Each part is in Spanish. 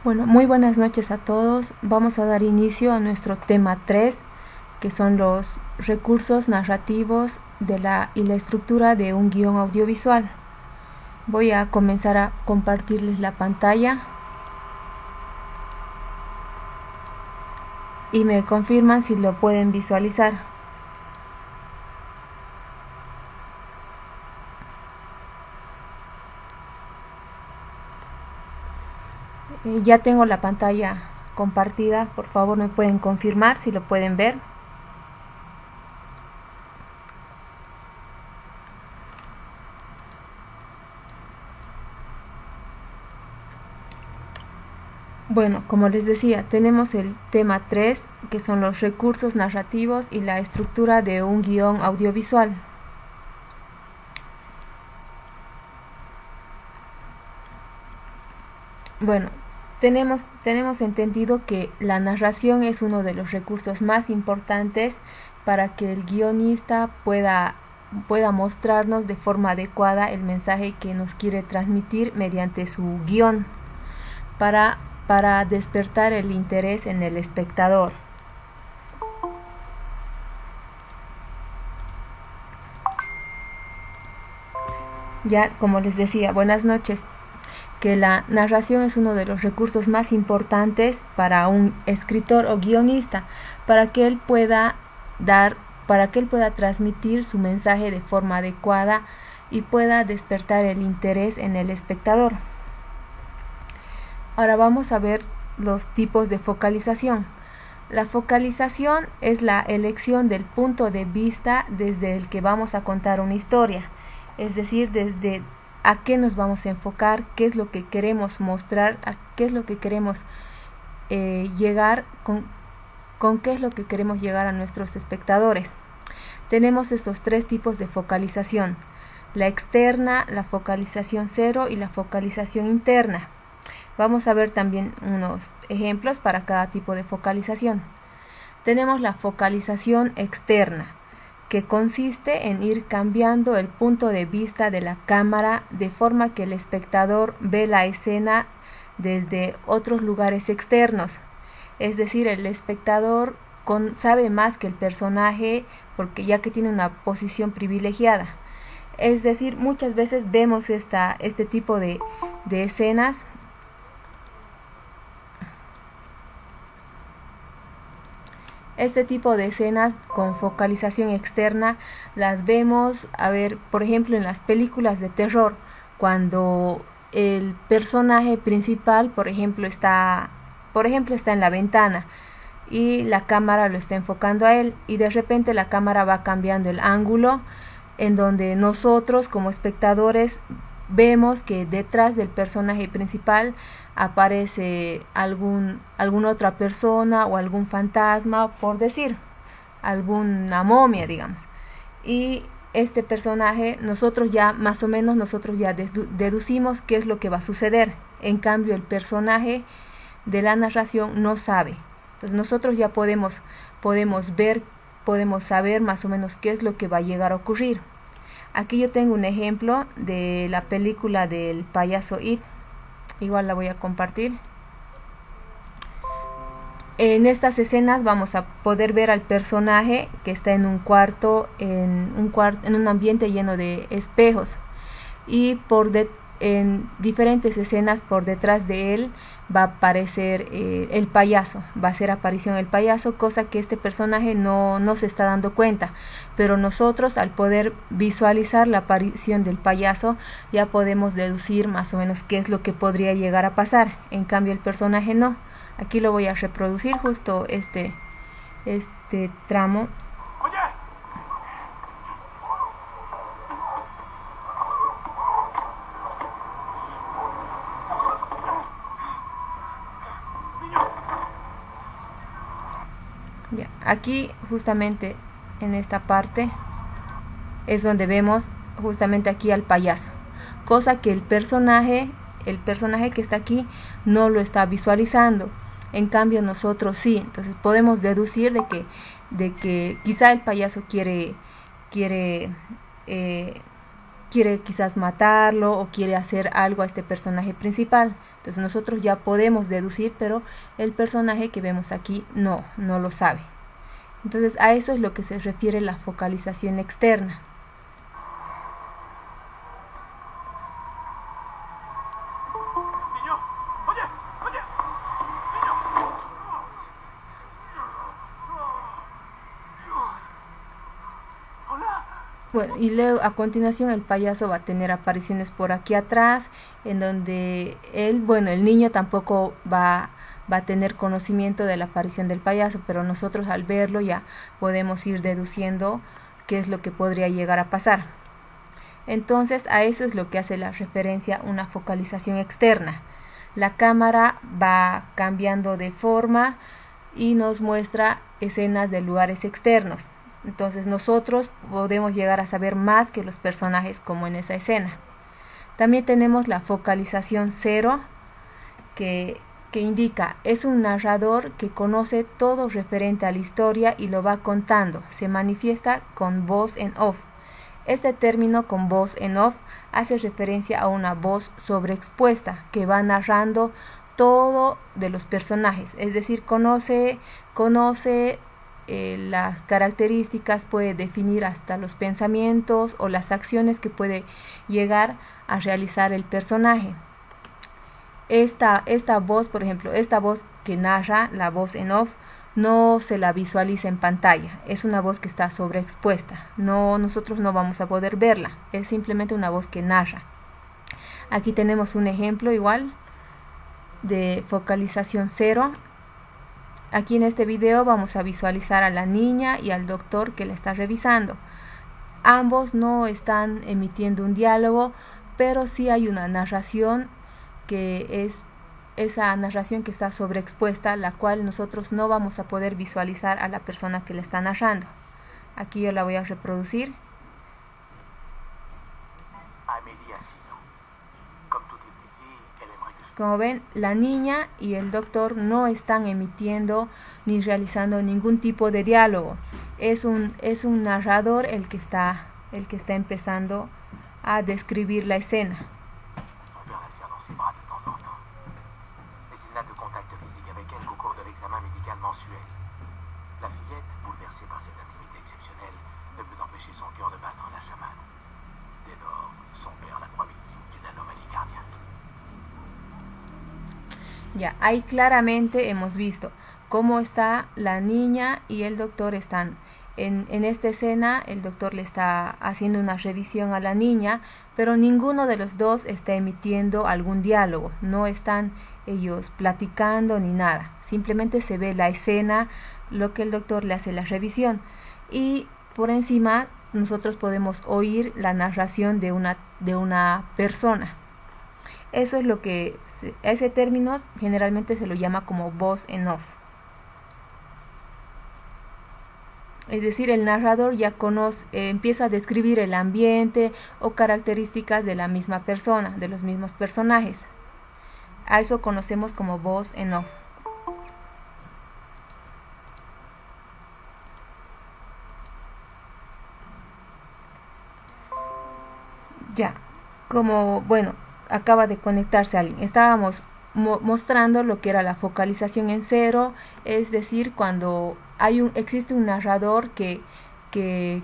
Bueno, muy buenas noches a todos. Vamos a dar inicio a nuestro tema 3, que son los recursos narrativos y la estructura de un guión audiovisual. Voy a comenzar a compartirles la pantalla y me confirman si lo pueden visualizar. Ya tengo la pantalla compartida, por favor me pueden confirmar si lo pueden ver. Bueno, como les decía, tenemos el tema 3, que son los recursos narrativos y la estructura de un guión audiovisual. Bueno, tenemos entendido que la narración es uno de los recursos más importantes para que el guionista pueda mostrarnos de forma adecuada el mensaje que nos quiere transmitir mediante su guión para, para despertar el interés en el espectador. Ya, como les decía, buenas noches, que la narración es uno de los recursos más importantes para un escritor o guionista, para que él pueda transmitir su mensaje de forma adecuada y pueda despertar el interés en el espectador. Ahora vamos a ver los tipos de focalización. La focalización es la elección del punto de vista desde el que vamos a contar una historia, es decir, desde a qué nos vamos a enfocar, qué es lo que queremos mostrar, a qué es lo que queremos llegar, con qué es lo que queremos llegar a nuestros espectadores. Tenemos estos tres tipos de focalización: la externa, la focalización cero y la focalización interna. Vamos a ver también unos ejemplos para cada tipo de focalización. Tenemos la focalización externa, que consiste en ir cambiando el punto de vista de la cámara de forma que el espectador ve la escena desde otros lugares externos. Es decir, el espectador sabe más que el personaje, porque ya que tiene una posición privilegiada. Es decir, muchas veces vemos este tipo de escenas. Este tipo de escenas con focalización externa las vemos, por ejemplo, en las películas de terror, cuando el personaje principal, por ejemplo, está en la ventana y la cámara lo está enfocando a él, y de repente la cámara va cambiando el ángulo, en donde nosotros como espectadores vemos que detrás del personaje principal aparece alguna otra persona o algún fantasma, por decir, alguna momia, digamos. Y este personaje, nosotros ya deducimos qué es lo que va a suceder. En cambio, el personaje de la narración no sabe. Entonces nosotros ya podemos saber más o menos qué es lo que va a llegar a ocurrir. Aquí yo tengo un ejemplo de la película del payaso It. Igual la voy a compartir. En estas escenas vamos a poder ver al personaje que está en un cuarto, en un ambiente lleno de espejos, y en diferentes escenas por detrás de él va a aparecer el payaso, va a hacer aparición el payaso, cosa que este personaje no se está dando cuenta, pero nosotros, al poder visualizar la aparición del payaso, ya podemos deducir más o menos qué es lo que podría llegar a pasar. En cambio el personaje no. Aquí lo voy a reproducir justo este tramo. Ya, aquí justamente en esta parte es donde vemos justamente aquí al payaso, cosa que el personaje que está aquí no lo está visualizando. En cambio nosotros sí. Entonces podemos deducir de que quizá el payaso quiere quizás matarlo, o quiere hacer algo a este personaje principal. Entonces nosotros ya podemos deducir, pero el personaje que vemos aquí no lo sabe. Entonces a eso es lo que se refiere la focalización externa. Bueno, y luego a continuación el payaso va a tener apariciones por aquí atrás, en donde el niño tampoco va a tener conocimiento de la aparición del payaso, pero nosotros al verlo ya podemos ir deduciendo qué es lo que podría llegar a pasar. Entonces a eso es lo que hace la referencia una focalización externa. La cámara va cambiando de forma y nos muestra escenas de lugares externos. Entonces nosotros podemos llegar a saber más que los personajes como en esa escena. También tenemos la focalización cero, que indica, es un narrador que conoce todo referente a la historia y lo va contando. Se manifiesta con voz en off. Este término con voz en off hace referencia a una voz sobreexpuesta que va narrando todo de los personajes, es decir, conoce las características, puede definir hasta los pensamientos o las acciones que puede llegar a realizar el personaje. Esta voz, por ejemplo, esta voz que narra, la voz en off, no se la visualiza en pantalla, es una voz que está sobreexpuesta, nosotros no vamos a poder verla, es simplemente una voz que narra. Aquí tenemos un ejemplo igual de focalización cero. Aquí en este video vamos a visualizar a la niña y al doctor que la está revisando. Ambos no están emitiendo un diálogo, pero sí hay una narración que es esa narración que está sobreexpuesta, la cual nosotros no vamos a poder visualizar a la persona que le está narrando. Aquí yo la voy a reproducir. Como ven, la niña y el doctor no están emitiendo ni realizando ningún tipo de diálogo. Es un narrador el que está empezando a describir la escena. Ya, ahí claramente hemos visto cómo está la niña y el doctor están. En esta escena el doctor le está haciendo una revisión a la niña, pero ninguno de los dos está emitiendo algún diálogo, no están ellos platicando ni nada, simplemente se ve la escena, lo que el doctor le hace la revisión, y por encima nosotros podemos oír la narración de una persona. Eso es lo que, ese término generalmente se lo llama como voz en off. Es decir, el narrador ya empieza a describir el ambiente o características de la misma persona, de los mismos personajes. A eso conocemos como voz en off. Ya, como, bueno, acaba de conectarse alguien. Estábamos mostrando lo que era la focalización en cero, es decir, cuando existe un narrador que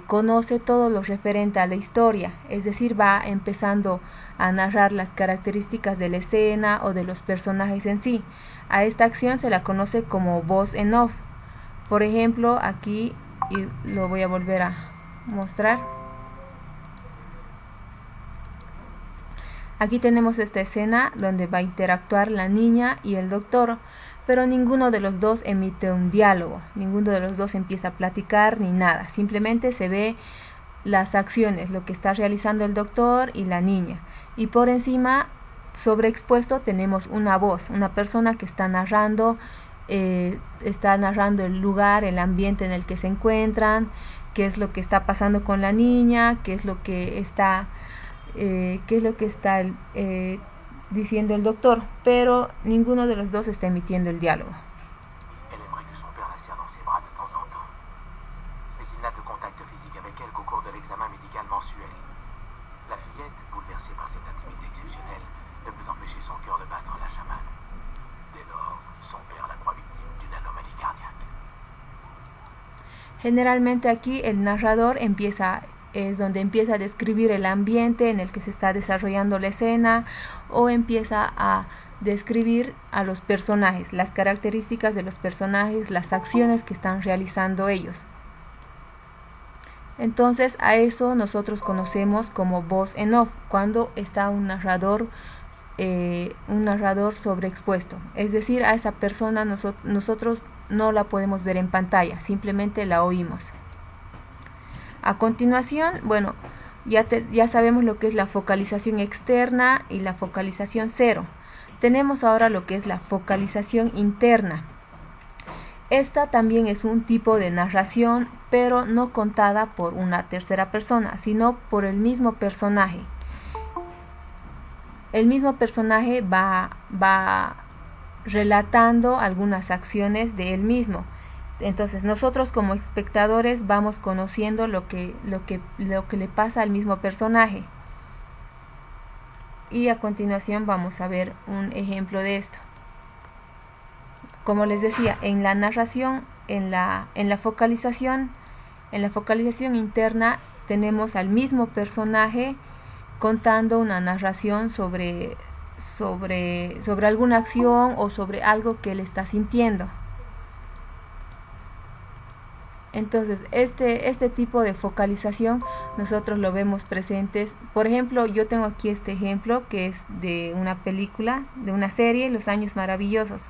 conoce todo lo referente a la historia, es decir, va empezando a narrar las características de la escena o de los personajes en sí. A esta acción se la conoce como voz en off. Por ejemplo, aquí, y lo voy a volver a mostrar. Aquí tenemos esta escena donde va a interactuar la niña y el doctor, pero ninguno de los dos emite un diálogo, ninguno de los dos empieza a platicar ni nada, simplemente se ve las acciones, lo que está realizando el doctor y la niña, y por encima, sobreexpuesto, tenemos una voz, una persona que está narrando el lugar, el ambiente en el que se encuentran, qué es lo que está pasando con la niña, qué es lo que está diciendo el doctor, pero ninguno de los dos está emitiendo el diálogo. La fillette, bouleversée par cette intimité exceptionnelle, ne peut empêcher son cœur de battre à la chamane. Generalmente aquí el narrador es donde empieza a describir el ambiente en el que se está desarrollando la escena, o empieza a describir a los personajes, las características de los personajes, las acciones que están realizando ellos. Entonces a eso nosotros conocemos como voz en off, cuando está un narrador sobreexpuesto. Es decir, a esa persona nosotros no la podemos ver en pantalla, simplemente la oímos. A continuación, bueno, ya sabemos lo que es la focalización externa y la focalización cero. Tenemos ahora lo que es la focalización interna. Esta también es un tipo de narración, pero no contada por una tercera persona, sino por el mismo personaje. El mismo personaje va relatando algunas acciones de él mismo. Entonces nosotros como espectadores vamos conociendo lo que le pasa al mismo personaje. Y a continuación vamos a ver un ejemplo de esto. Como les decía, en la narración, en la focalización interna, tenemos al mismo personaje contando una narración sobre alguna acción o sobre algo que él está sintiendo. Entonces este tipo de focalización nosotros lo vemos presentes. Por ejemplo, yo tengo aquí este ejemplo que es de una película, de una serie, Los Años Maravillosos.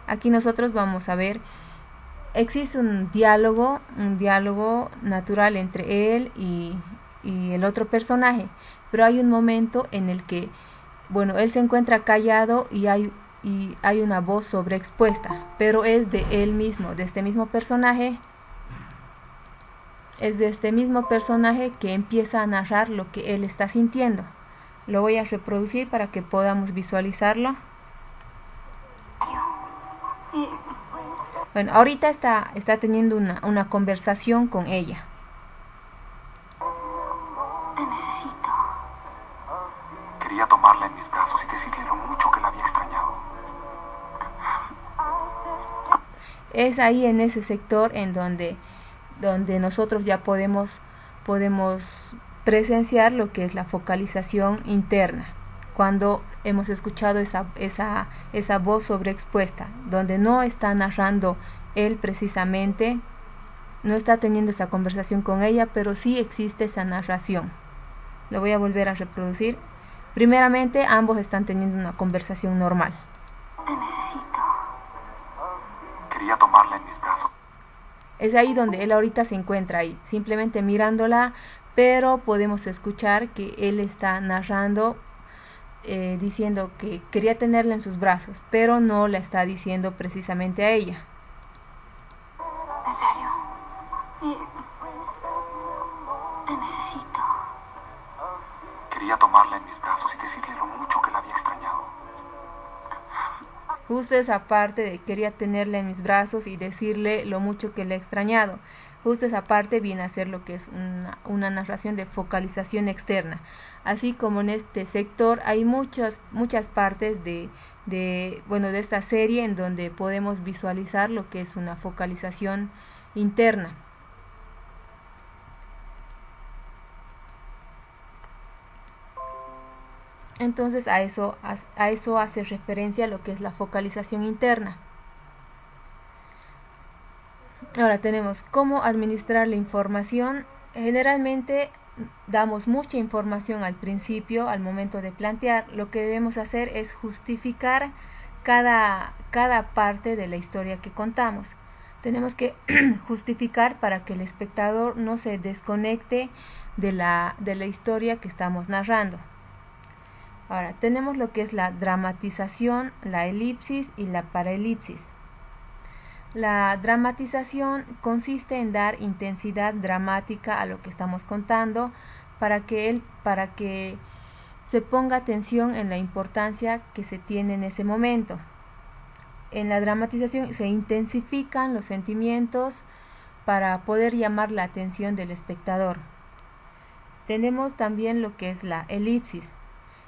Aquí nosotros vamos a ver, existe un diálogo natural entre él y el otro personaje, pero hay un momento en el que, bueno, él se encuentra callado y hay una voz sobreexpuesta, pero es de él mismo, de este mismo personaje. Es de este mismo personaje que empieza a narrar lo que él está sintiendo. Lo voy a reproducir para que podamos visualizarlo. Bueno, ahorita está teniendo una conversación con ella. Te necesito. Quería tomarla en mis brazos y decirle lo mucho que la había extrañado. Es ahí en ese sector en donde nosotros ya podemos presenciar lo que es la focalización interna, cuando hemos escuchado esa voz sobreexpuesta, donde no está narrando él precisamente, no está teniendo esa conversación con ella, pero sí existe esa narración. Lo voy a volver a reproducir. Primeramente, ambos están teniendo una conversación normal. Te necesito. Quería tomarla en mis brazos. Es ahí donde él ahorita se encuentra ahí, simplemente mirándola, pero podemos escuchar que él está narrando, diciendo que quería tenerla en sus brazos, pero no la está diciendo precisamente a ella. ¿En serio? Te necesito. Quería tomarla en mis brazos y decirle lo mucho que la había extrañado. Justo esa parte de quería tenerla en mis brazos y decirle lo mucho que le he extrañado. Justo esa parte viene a ser lo que es una narración de focalización externa. Así como en este sector hay muchas partes de esta serie en donde podemos visualizar lo que es una focalización interna. Entonces a eso hace referencia lo que es la focalización interna. Ahora tenemos cómo administrar la información. Generalmente damos mucha información al principio, al momento de plantear. Lo que debemos hacer es justificar cada parte de la historia que contamos. Tenemos que justificar para que el espectador no se desconecte de la historia que estamos narrando. Ahora, tenemos lo que es la dramatización, la elipsis y la paraelipsis. La dramatización consiste en dar intensidad dramática a lo que estamos contando para que se ponga atención en la importancia que se tiene en ese momento. En la dramatización se intensifican los sentimientos para poder llamar la atención del espectador. Tenemos también lo que es la elipsis.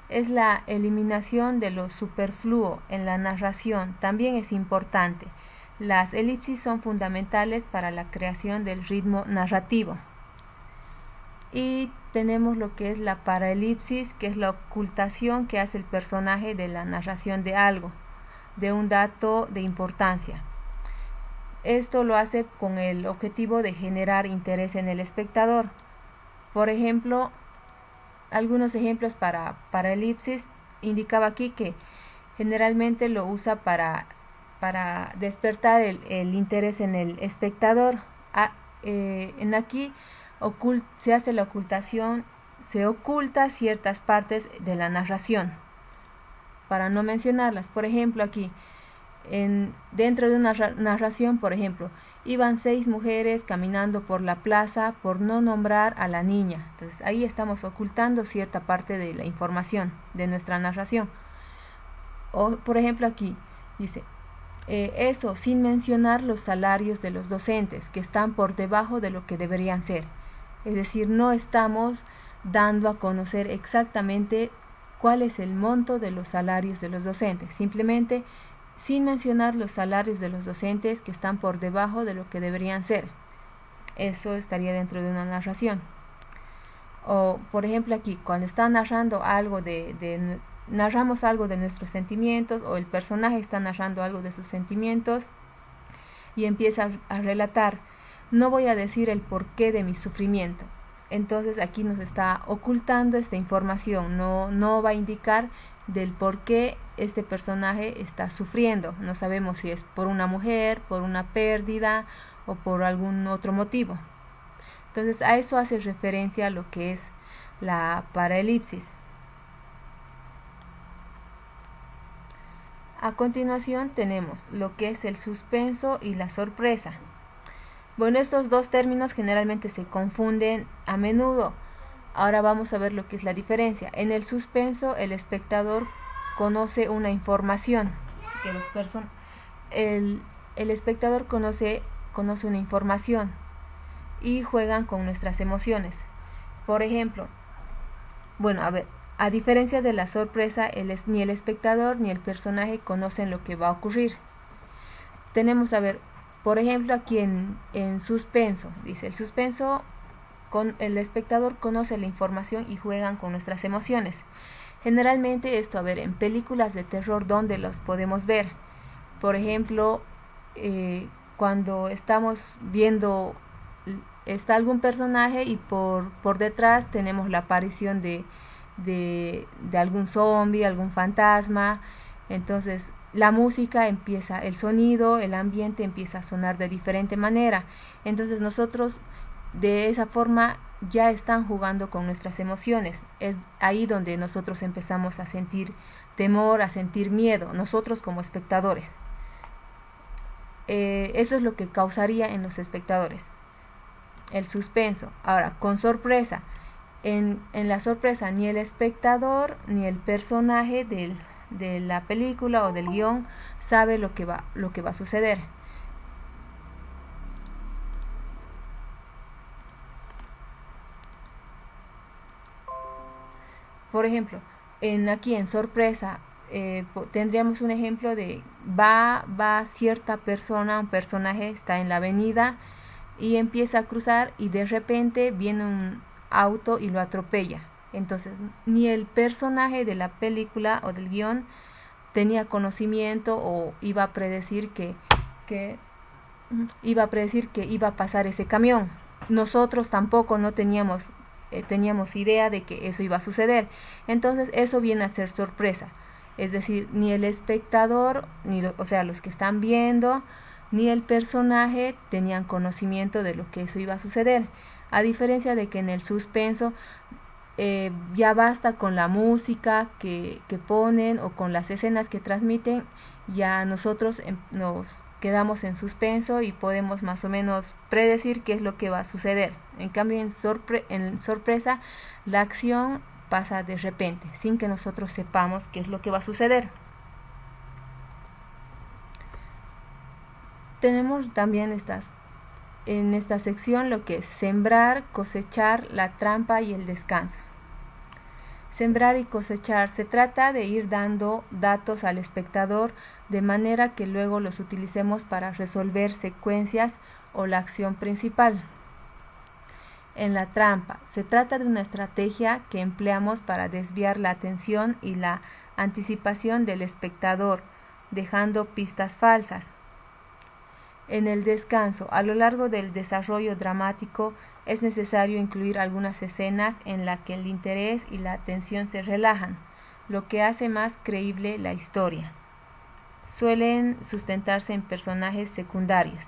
Es la eliminación de lo superfluo en la narración, también es importante. Las elipsis son fundamentales para la creación del ritmo narrativo. Y tenemos lo que es la paraelipsis, que es la ocultación que hace el personaje de la narración de algo, de un dato de importancia. Esto lo hace con el objetivo de generar interés en el espectador. Por ejemplo, algunos ejemplos para elipsis indicaba aquí que generalmente lo usa para despertar el interés en el espectador. En aquí se hace la ocultación, se oculta ciertas partes de la narración para no mencionarlas. Por ejemplo, aquí dentro de una narración, por ejemplo, iban 6 mujeres caminando por la plaza, por no nombrar a la niña. Entonces ahí estamos ocultando cierta parte de la información de nuestra narración. O por ejemplo aquí dice, eso sin mencionar los salarios de los docentes, que están por debajo de lo que deberían ser. Es decir, no estamos dando a conocer exactamente cuál es el monto de los salarios de los docentes, simplemente sin mencionar los salarios de los docentes que están por debajo de lo que deberían ser. Eso estaría dentro de una narración. O por ejemplo aquí, cuando está narrando algo narramos algo de nuestros sentimientos, o el personaje está narrando algo de sus sentimientos y empieza a relatar, no voy a decir el porqué de mi sufrimiento. Entonces aquí nos está ocultando esta información, no va a indicar del por qué este personaje está sufriendo. No sabemos si es por una mujer, por una pérdida o por algún otro motivo. Entonces a eso hace referencia a lo que es la paraelipsis. A continuación tenemos lo que es el suspenso y la sorpresa. Bueno, estos dos términos generalmente se confunden a menudo. Ahora vamos a ver lo que es la diferencia. En el suspenso, el espectador conoce una información. El espectador conoce una información y juegan con nuestras emociones. Por ejemplo, a diferencia de la sorpresa, ni el espectador ni el personaje conocen lo que va a ocurrir. Tenemos, por ejemplo, aquí en suspenso, dice, el suspenso, el espectador conoce la información y juegan con nuestras emociones. Generalmente esto, en películas de terror, ¿dónde los podemos ver? Por ejemplo, cuando estamos viendo, está algún personaje y por detrás tenemos la aparición de algún zombie, algún fantasma. Entonces la música empieza, el sonido, el ambiente empieza a sonar de diferente manera. Entonces nosotros de esa forma ya están jugando con nuestras emociones. Es ahí donde nosotros empezamos a sentir temor, a sentir miedo, nosotros como espectadores. Eso es lo que causaría en los espectadores el suspenso. Ahora, con sorpresa, en la sorpresa ni el espectador ni el personaje de la película o del guión sabe lo que va a suceder. Por ejemplo, aquí en sorpresa tendríamos un ejemplo de va cierta persona, un personaje está en la avenida y empieza a cruzar y de repente viene un auto y lo atropella. Entonces ni el personaje de la película o del guión tenía conocimiento o iba a predecir que iba a pasar ese camión. Nosotros tampoco no teníamos idea de que eso iba a suceder. Entonces eso viene a ser sorpresa. Es decir, ni el espectador, los que están viendo, ni el personaje tenían conocimiento de lo que eso iba a suceder. A diferencia de que en el suspenso ya basta con la música que ponen o con las escenas que transmiten, ya nosotros nos quedamos en suspenso y podemos más o menos predecir qué es lo que va a suceder. En cambio, en sorpresa, la acción pasa de repente, sin que nosotros sepamos qué es lo que va a suceder. Tenemos también en esta sección lo que es sembrar, cosechar, la trampa y el descanso. Sembrar y cosechar. Se trata de ir dando datos al espectador de manera que luego los utilicemos para resolver secuencias o la acción principal. En la trampa. Se trata de una estrategia que empleamos para desviar la atención y la anticipación del espectador, dejando pistas falsas. En el descanso. A lo largo del desarrollo dramático es necesario incluir algunas escenas en las que el interés y la atención se relajan, lo que hace más creíble la historia. Suelen sustentarse en personajes secundarios.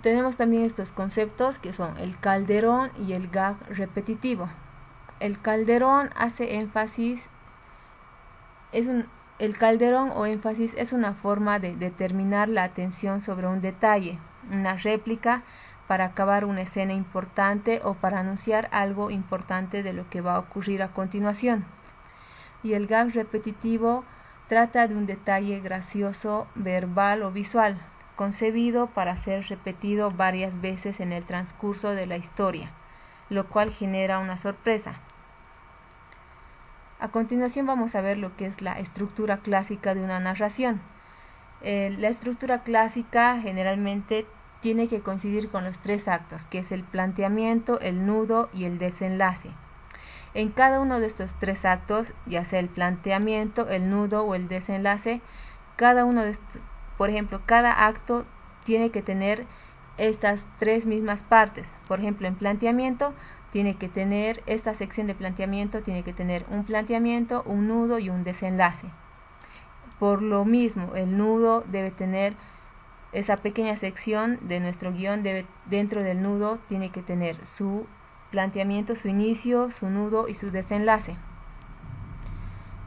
Tenemos también estos conceptos que son el calderón y el gag repetitivo. El calderón hace énfasis, el calderón o énfasis es una forma de determinar la atención sobre un detalle, una réplica para acabar una escena importante o para anunciar algo importante de lo que va a ocurrir a continuación. Y el gag repetitivo trata de un detalle gracioso, verbal o visual, concebido para ser repetido varias veces en el transcurso de la historia, lo cual genera una sorpresa. A continuación vamos a ver lo que es la estructura clásica de una narración. La estructura clásica generalmente tiene que coincidir con los 3 actos, que es el planteamiento, el nudo y el desenlace. En cada uno de estos 3 actos, ya sea el planteamiento, el nudo o el desenlace, cada uno de estos, por ejemplo, cada acto tiene que tener estas 3 mismas partes. Por ejemplo, en planteamiento tiene que tener, esta sección de planteamiento tiene que tener un planteamiento, un nudo y un desenlace. Por lo mismo, el nudo debe tener esa pequeña sección de nuestro guión, dentro del nudo tiene que tener su planteamiento, su inicio, su nudo y su desenlace.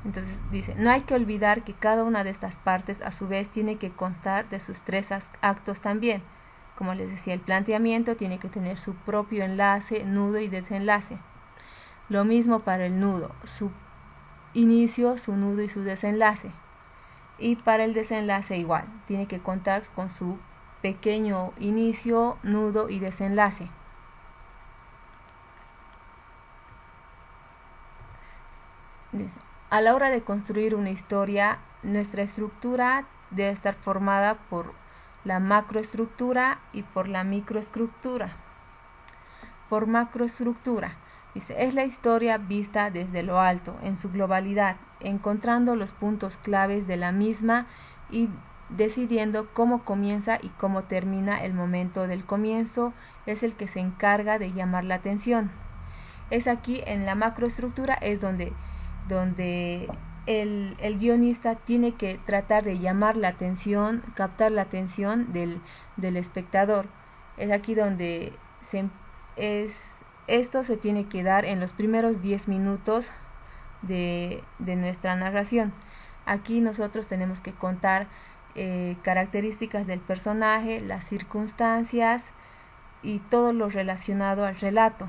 Entonces dice, no hay que olvidar que cada una de estas partes a su vez tiene que constar de sus 3 actos también. Como les decía, el planteamiento tiene que tener su propio enlace, nudo y desenlace. Lo mismo para el nudo, su inicio, su nudo y su desenlace. Y para el desenlace igual, tiene que contar con su pequeño inicio, nudo y desenlace. Dice, a la hora de construir una historia, nuestra estructura debe estar formada por la macroestructura y por la microestructura. Por macroestructura, dice, es la historia vista desde lo alto, en su globalidad, encontrando los puntos claves de la misma y decidiendo cómo comienza y cómo termina. El momento del comienzo es el que se encarga de llamar la atención. Es aquí en la macroestructura es donde el guionista tiene que tratar de llamar la atención, captar la atención del espectador. Es aquí donde esto se tiene que dar en los primeros 10 minutos de nuestra narración. Aquí nosotros tenemos que contar características del personaje, las circunstancias y todo lo relacionado al relato.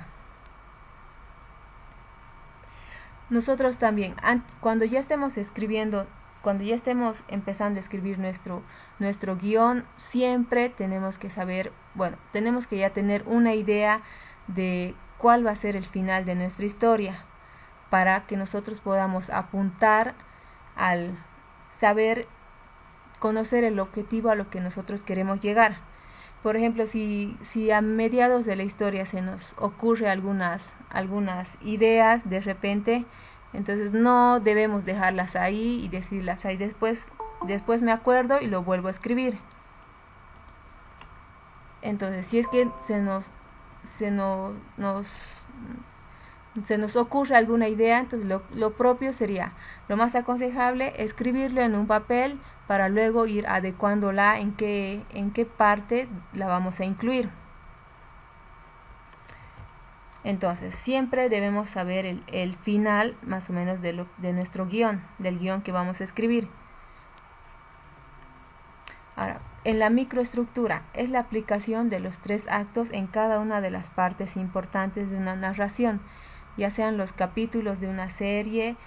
Nosotros también, cuando ya estemos escribiendo, cuando ya estemos empezando a escribir nuestro guión, siempre tenemos que saber, tenemos que ya tener una idea de cuál va a ser el final de nuestra historia, para que nosotros podamos apuntar al saber, conocer el objetivo a lo que nosotros queremos llegar. Por ejemplo, si a mediados de la historia se nos ocurre algunas ideas de repente, entonces no debemos dejarlas ahí y decirlas ahí después me acuerdo y lo vuelvo a escribir. Entonces, si es que se nos ocurre alguna idea, entonces lo propio sería, lo más aconsejable, escribirlo en un papel para luego ir adecuándola en qué parte la vamos a incluir. Entonces, siempre debemos saber el final más o menos de nuestro guión, del guión que vamos a escribir. Ahora, en la microestructura es la aplicación de los 3 actos en cada una de las partes importantes de una narración, ya sean los capítulos de una serie,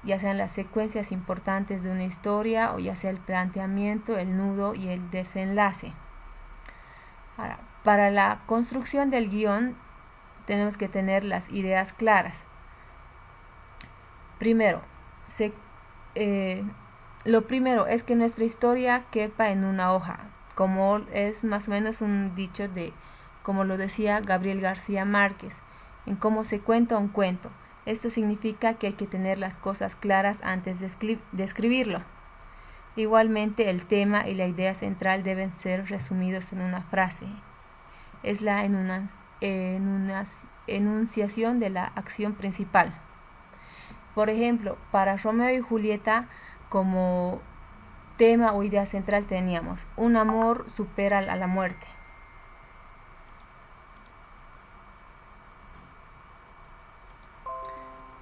ya sean las secuencias importantes de una historia, o ya sea el planteamiento, el nudo y el desenlace. Ahora, para la construcción del guión tenemos que tener las ideas claras. Primero, lo primero es que nuestra historia quepa en una hoja, como es más o menos un dicho como lo decía Gabriel García Márquez, en cómo se cuenta un cuento. Esto significa que hay que tener las cosas claras antes de escribirlo. Igualmente, el tema y la idea central deben ser resumidos en una frase. Es la enunciación de la acción principal. Por ejemplo, para Romeo y Julieta, como tema o idea central teníamos: un amor supera a la muerte.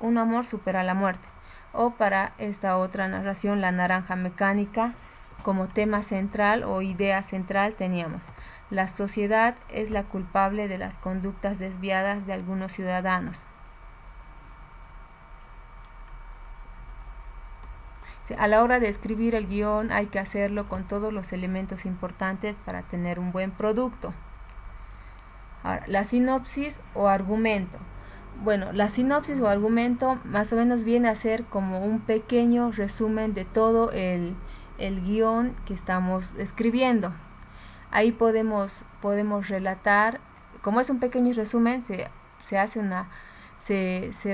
Un amor supera la muerte. O para esta otra narración, La naranja mecánica, como tema central o idea central teníamos: la sociedad es la culpable de las conductas desviadas de algunos ciudadanos. A la hora de escribir el guión hay que hacerlo con todos los elementos importantes para tener un buen producto. Ahora, la sinopsis o argumento. Bueno, la sinopsis o argumento más o menos viene a ser como un pequeño resumen de todo el guión que estamos escribiendo. Ahí podemos relatar, como es un pequeño resumen, se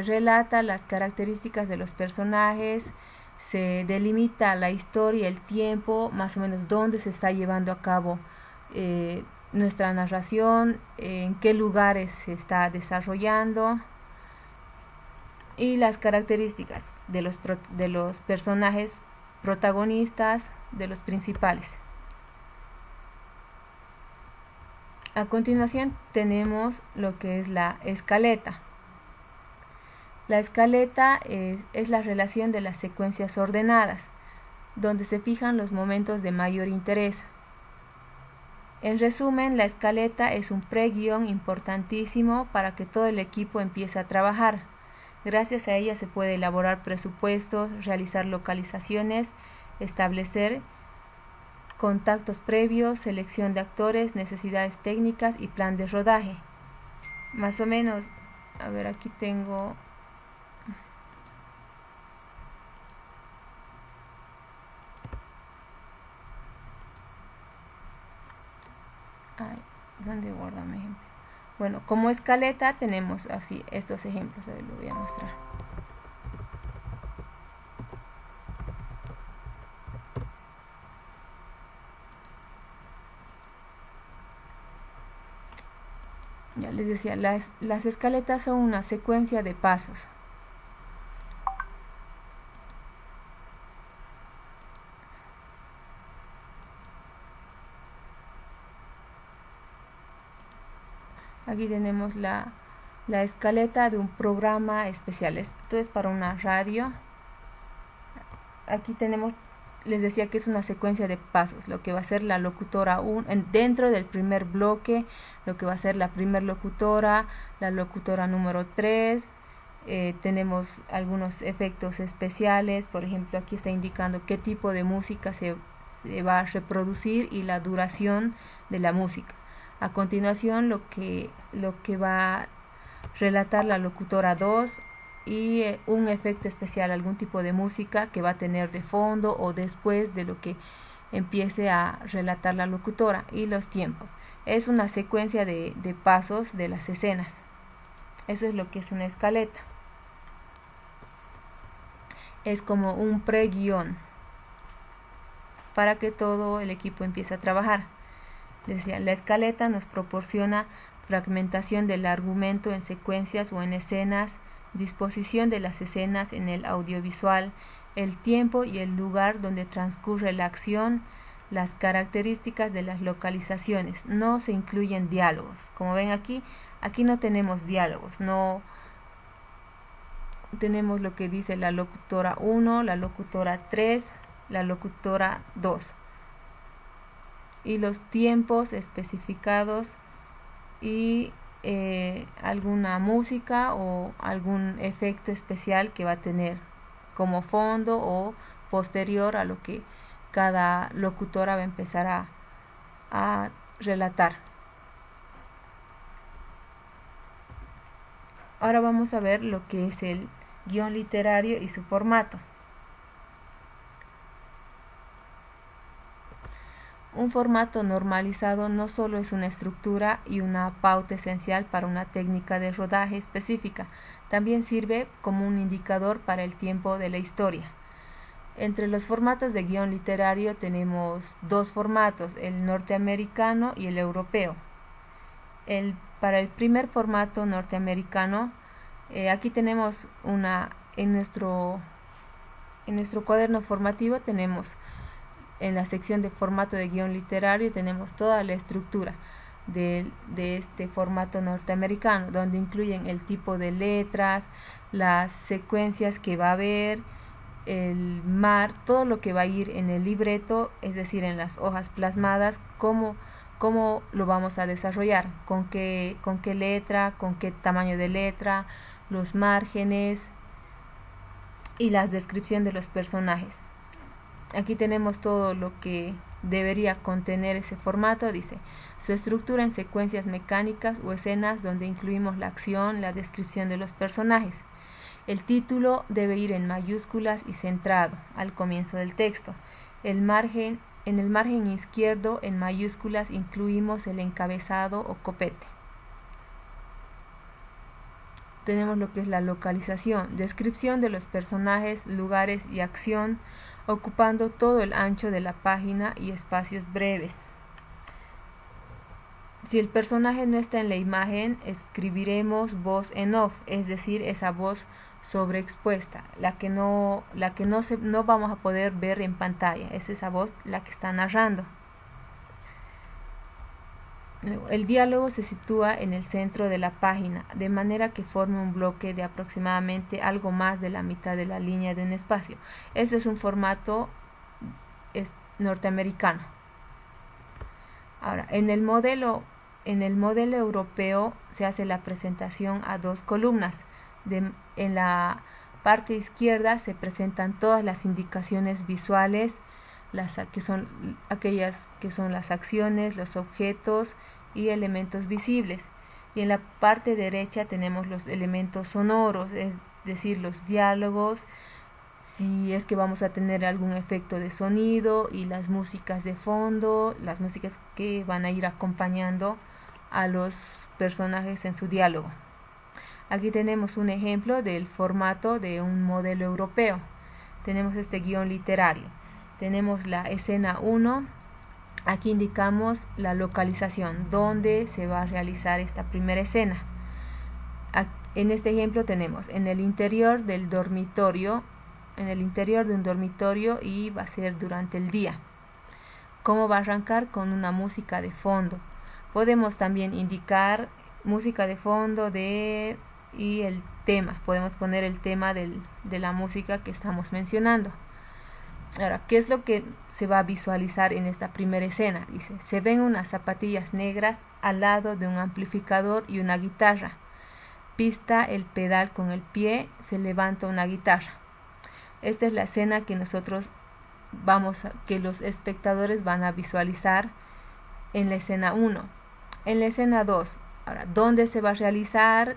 relata las características de los personajes, se delimita la historia, el tiempo, más o menos dónde se está llevando a cabo nuestra narración, en qué lugares se está desarrollando, y las características de los personajes protagonistas, de los principales. A continuación tenemos lo que es la escaleta. La escaleta es la relación de las secuencias ordenadas, donde se fijan los momentos de mayor interés. En resumen, la escaleta es un pre-guión importantísimo para que todo el equipo empiece a trabajar. Gracias a ella se puede elaborar presupuestos, realizar localizaciones, establecer contactos previos, selección de actores, necesidades técnicas y plan de rodaje. Más o menos, a ver, aquí tengo... ¿Dónde guardo mi ejemplo? Bueno, como escaleta tenemos así estos ejemplos, lo voy a mostrar. Ya les decía, las escaletas son una secuencia de pasos. Aquí tenemos la escaleta de un programa especial. Esto es para una radio. Aquí tenemos, les decía que es una secuencia de pasos. Lo que va a ser la locutora 1, dentro del primer bloque, lo que va a ser la primer locutora, la locutora número 3. Tenemos algunos efectos especiales. Por ejemplo, aquí está indicando qué tipo de música se va a reproducir y la duración de la música. A continuación, lo que va a relatar la locutora 2 y un efecto especial, algún tipo de música que va a tener de fondo o después de lo que empiece a relatar la locutora, y los tiempos. Es una secuencia de pasos de las escenas. Eso es lo que es una escaleta. Es como un pre-guión para que todo el equipo empiece a trabajar. Decía, la escaleta nos proporciona fragmentación del argumento en secuencias o en escenas, disposición de las escenas en el audiovisual, el tiempo y el lugar donde transcurre la acción, las características de las localizaciones. No se incluyen diálogos. Como ven aquí no tenemos diálogos, no tenemos lo que dice la locutora 1, la locutora 3, la locutora 2. Y los tiempos especificados y alguna música o algún efecto especial que va a tener como fondo o posterior a lo que cada locutora va a empezar a relatar. Ahora vamos a ver lo que es el guión literario y su formato. Un formato normalizado no solo es una estructura y una pauta esencial para una técnica de rodaje específica, también sirve como un indicador para el tiempo de la historia. Entre los formatos de guión literario tenemos dos formatos, el norteamericano y el europeo. Para el primer formato norteamericano, aquí tenemos en nuestro cuaderno formativo tenemos en la sección de formato de guión literario tenemos toda la estructura de este formato norteamericano, donde incluyen el tipo de letras, las secuencias que va a haber, todo lo que va a ir en el libreto, es decir, en las hojas plasmadas, cómo lo vamos a desarrollar, con qué letra, con qué tamaño de letra, los márgenes y la descripción de los personajes. Aquí tenemos todo lo que debería contener ese formato. Dice, su estructura en secuencias mecánicas o escenas donde incluimos la acción, la descripción de los personajes. El título debe ir en mayúsculas y centrado al comienzo del texto. En el margen izquierdo, en mayúsculas, incluimos el encabezado o copete. Tenemos lo que es la localización, descripción de los personajes, lugares y acción, ocupando todo el ancho de la página y espacios breves. Si el personaje no está en la imagen, escribiremos voz en off, es decir, esa voz sobreexpuesta, la que no vamos a poder ver en pantalla, es esa voz la que está narrando. El diálogo se sitúa en el centro de la página, de manera que forme un bloque de aproximadamente algo más de la mitad de la línea de un espacio. Este es un formato norteamericano. Ahora, en el modelo europeo se hace la presentación a dos columnas. En la parte izquierda se presentan todas las indicaciones visuales, aquellas que son las acciones, los objetos y elementos visibles, y en la parte derecha tenemos los elementos sonoros, es decir, los diálogos, si es que vamos a tener algún efecto de sonido, y las músicas de fondo, las músicas que van a ir acompañando a los personajes en su diálogo. Aquí tenemos un ejemplo del formato de un modelo europeo. Tenemos este guión literario. Tenemos la escena 1, aquí indicamos la localización, donde se va a realizar esta primera escena. En este ejemplo tenemos en el interior de un dormitorio, y va a ser durante el día. ¿Cómo va a arrancar? Con una música de fondo. Podemos también indicar música de fondo y el tema. Podemos poner el tema de la música que estamos mencionando. Ahora, ¿qué es lo que se va a visualizar en esta primera escena? Dice, se ven unas zapatillas negras al lado de un amplificador y una guitarra. Pista el pedal con el pie, se levanta una guitarra. Esta es la escena que que los espectadores van a visualizar en la escena 1. En la escena 2, ahora, ¿dónde se va a realizar?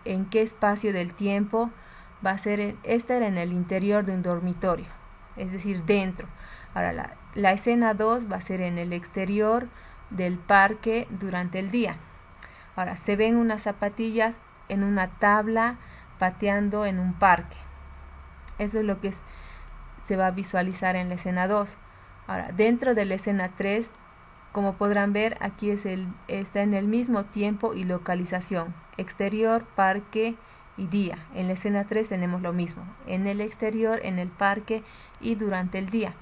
¿En qué espacio del tiempo? Va a ser esta era en el interior de un dormitorio, es decir, dentro. Ahora, la escena 2 va a ser en el exterior del parque durante el día. Ahora, se ven unas zapatillas en una tabla pateando en un parque. Eso es lo que se va a visualizar en la escena 2. Ahora, dentro de la escena 3, como podrán ver, aquí está en el mismo tiempo y localización. Exterior, parque y día. En la escena 3 tenemos lo mismo. En el exterior, en el parque y durante el día.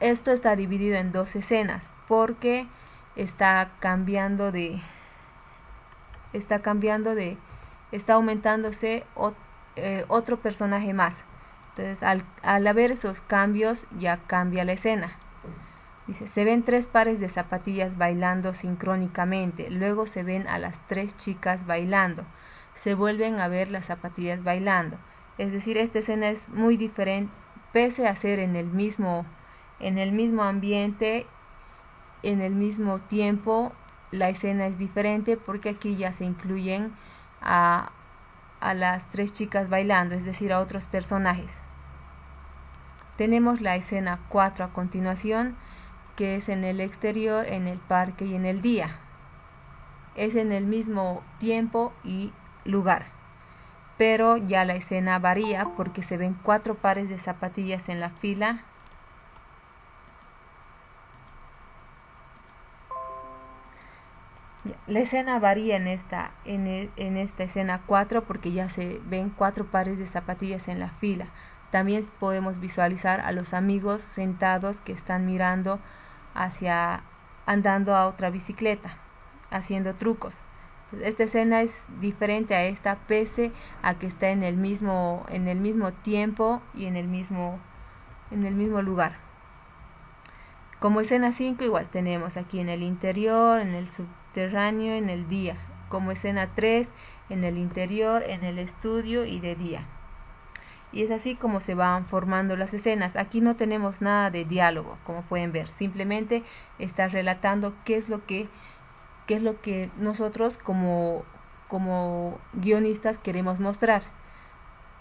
Esto está dividido en dos escenas porque está aumentándose otro personaje más. Entonces, al haber esos cambios, ya cambia la escena. Dice, se ven 3 pares de zapatillas bailando sincrónicamente. Luego se ven a las 3 chicas bailando. Se vuelven a ver las zapatillas bailando. Es decir, esta escena es muy diferente, pese a ser en el mismo ambiente, en el mismo tiempo. La escena es diferente porque aquí ya se incluyen a las 3 chicas bailando, es decir, a otros personajes. Tenemos la escena 4 a continuación, que es en el exterior, en el parque y en el día. Es en el mismo tiempo y lugar, pero ya la escena varía porque se ven 4 pares de zapatillas en la fila. La escena varía en esta escena 4 porque ya se ven 4 pares de zapatillas en la fila. También podemos visualizar a los amigos sentados que están mirando andando a otra bicicleta, haciendo trucos. Entonces, esta escena es diferente a esta, pese a que está en el mismo tiempo y en el mismo lugar. Como escena 5 igual tenemos aquí en el interior, en el subterráneo, en el día. Como escena 3 en el interior, en el estudio y de día. Y es así como se van formando las escenas. Aquí no tenemos nada de diálogo, como pueden ver. Simplemente está relatando qué es lo que nosotros como guionistas queremos mostrar.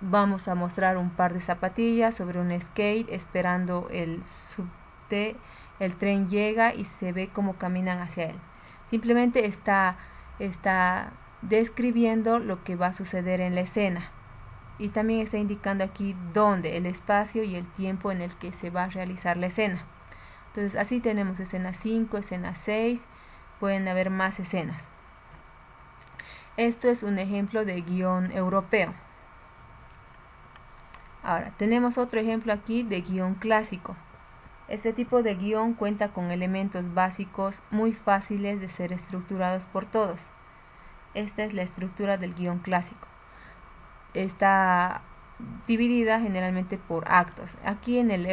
Vamos a mostrar un par de zapatillas sobre un skate esperando el subte. El tren llega y se ve cómo caminan hacia él. Simplemente está describiendo lo que va a suceder en la escena. Y también está indicando aquí dónde, el espacio y el tiempo en el que se va a realizar la escena. Entonces así tenemos escena 5, escena 6, pueden haber más escenas. Esto es un ejemplo de guión europeo. Ahora, tenemos otro ejemplo aquí de guión clásico. Este tipo de guión cuenta con elementos básicos muy fáciles de ser estructurados por todos. Esta es la estructura del guión clásico. Está dividida generalmente por actos. Aquí en el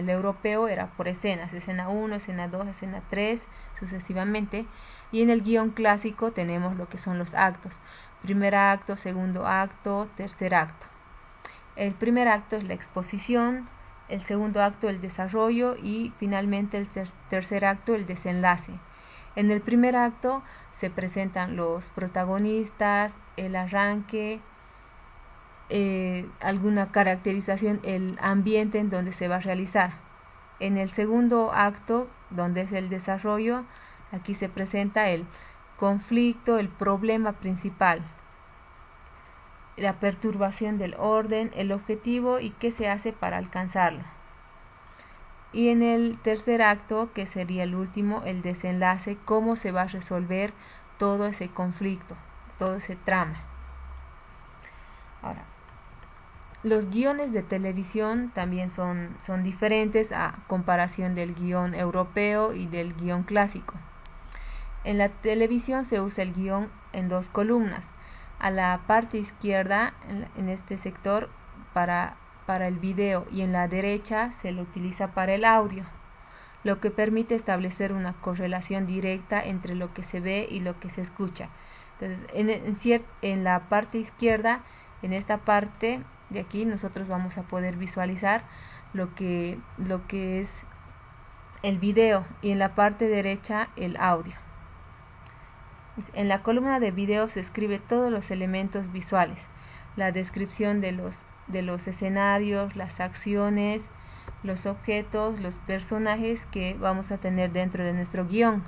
europeo era por escenas, escena 1, escena 2, escena 3, sucesivamente. Y en el guión clásico tenemos lo que son los actos. Primer acto, segundo acto, tercer acto. El primer acto es la exposición, el segundo acto el desarrollo y finalmente el tercer acto el desenlace. En el primer acto se presentan los protagonistas, el arranque, alguna caracterización, el ambiente en donde se va a realizar. En el segundo acto, donde es el desarrollo, aquí se presenta el conflicto, el problema principal, la perturbación del orden, el objetivo y qué se hace para alcanzarlo. Y en el tercer acto, que sería el último, el desenlace, cómo se va a resolver todo ese conflicto, todo ese trama. Ahora, los guiones de televisión también son diferentes a comparación del guión europeo y del guión clásico. En la televisión se usa el guión en 2 columnas. A la parte izquierda, en este sector, para el video, y en la derecha se lo utiliza para el audio, lo que permite establecer una correlación directa entre lo que se ve y lo que se escucha. Entonces, en la parte izquierda, en esta parte de aquí, nosotros vamos a poder visualizar lo que es el video, y en la parte derecha el audio. En la columna de video se escribe todos los elementos visuales, la descripción de los escenarios, las acciones, los objetos, los personajes que vamos a tener dentro de nuestro guión.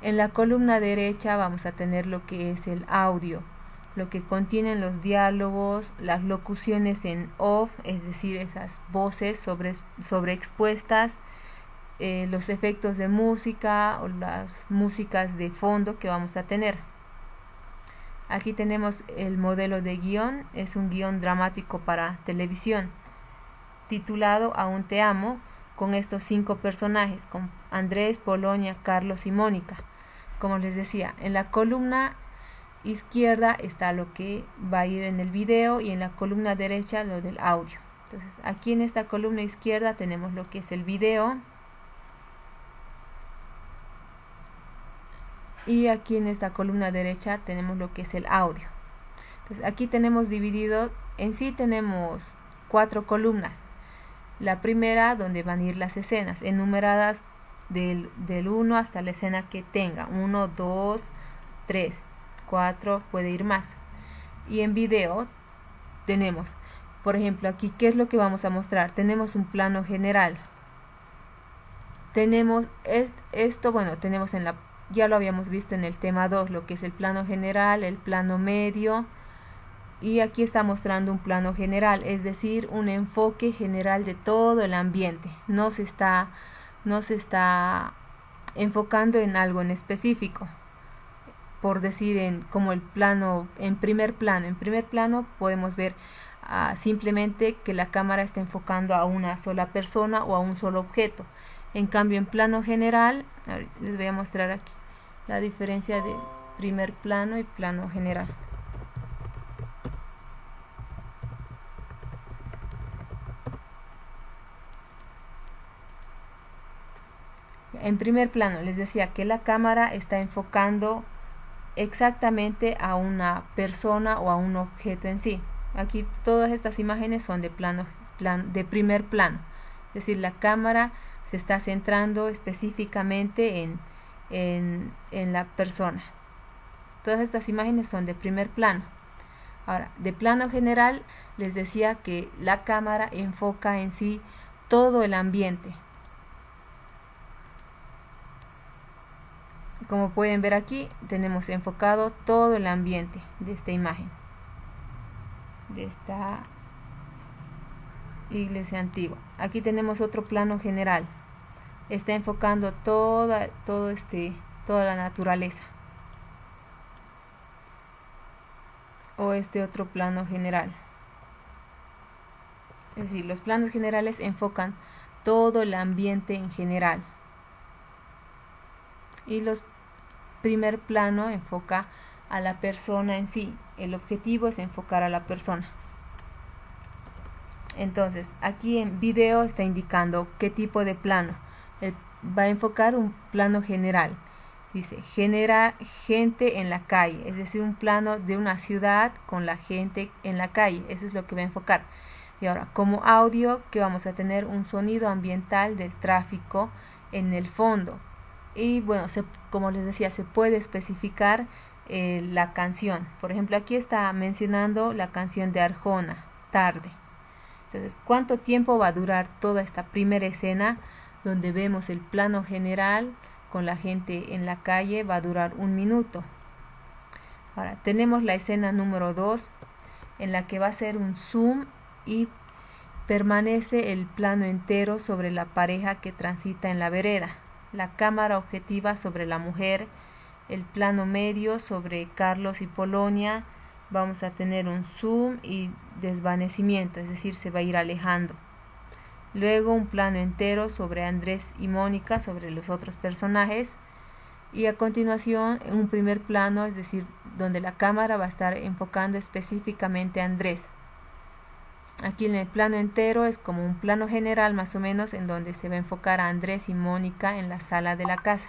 En la columna derecha vamos a tener lo que es el audio, lo que contienen los diálogos, las locuciones en off, es decir, esas voces sobreexpuestas, los efectos de música o las músicas de fondo que vamos a tener. Aquí tenemos el modelo de guión, es un guión dramático para televisión, titulado Aún te amo, con estos 5 personajes, con Andrés, Polonia, Carlos y Mónica. Como les decía, en la columna izquierda está lo que va a ir en el video y en la columna derecha lo del audio. Entonces, aquí en esta columna izquierda tenemos lo que es el video, y aquí en esta columna derecha tenemos lo que es el audio. Entonces, aquí tenemos dividido, en sí tenemos 4 columnas. La primera, donde van a ir las escenas, enumeradas del 1 hasta la escena que tenga, 1, 2, 3. 4, puede ir más. Y en video tenemos, por ejemplo, aquí, ¿qué es lo que vamos a mostrar? Tenemos un plano general. Tenemos esto, bueno, tenemos ya lo habíamos visto en el tema 2, lo que es el plano general, el plano medio, y aquí está mostrando un plano general, es decir, un enfoque general de todo el ambiente. No se está enfocando en algo en específico, por decir como el plano, en primer plano podemos ver simplemente que la cámara está enfocando a una sola persona o a un solo objeto. En cambio, en plano general, les voy a mostrar aquí la diferencia de primer plano y plano general. En primer plano les decía que la cámara está enfocando exactamente a una persona o a un objeto en sí. Aquí todas estas imágenes son de de primer plano, es decir, la cámara se está centrando específicamente en la persona. Todas estas imágenes son de primer plano. Ahora, de plano general les decía que la cámara enfoca en sí todo el ambiente. Como pueden ver aquí, tenemos enfocado todo el ambiente de esta imagen, de esta iglesia antigua. Aquí tenemos otro plano general. Está enfocando toda la naturaleza. O este otro plano general. Es decir, los planos generales enfocan todo el ambiente en general. Y los primer plano enfoca a la persona en sí. El objetivo es enfocar a la persona. Entonces, aquí en video está indicando qué tipo de plano. Va a enfocar un plano general. Dice, genera gente en la calle, es decir, un plano de una ciudad con la gente en la calle. Eso es lo que va a enfocar. Y ahora, como audio, que vamos a tener un sonido ambiental del tráfico en el fondo. Y bueno, como les decía, se puede especificar la canción. Por ejemplo, aquí está mencionando la canción de Arjona, Tarde. Entonces, ¿cuánto tiempo va a durar toda esta primera escena donde vemos el plano general con la gente en la calle? Va a durar 1 minuto. Ahora, tenemos la escena número 2 en la que va a ser un zoom y permanece el plano entero sobre la pareja que transita en la vereda. La cámara objetiva sobre la mujer, el plano medio sobre Carlos y Polonia. Vamos a tener un zoom y desvanecimiento, es decir, se va a ir alejando. Luego un plano entero sobre Andrés y Mónica, sobre los otros personajes. Y a continuación un primer plano, es decir, donde la cámara va a estar enfocando específicamente a Andrés. Aquí en el plano entero es como un plano general más o menos, en donde se va a enfocar a Andrés y Mónica en la sala de la casa.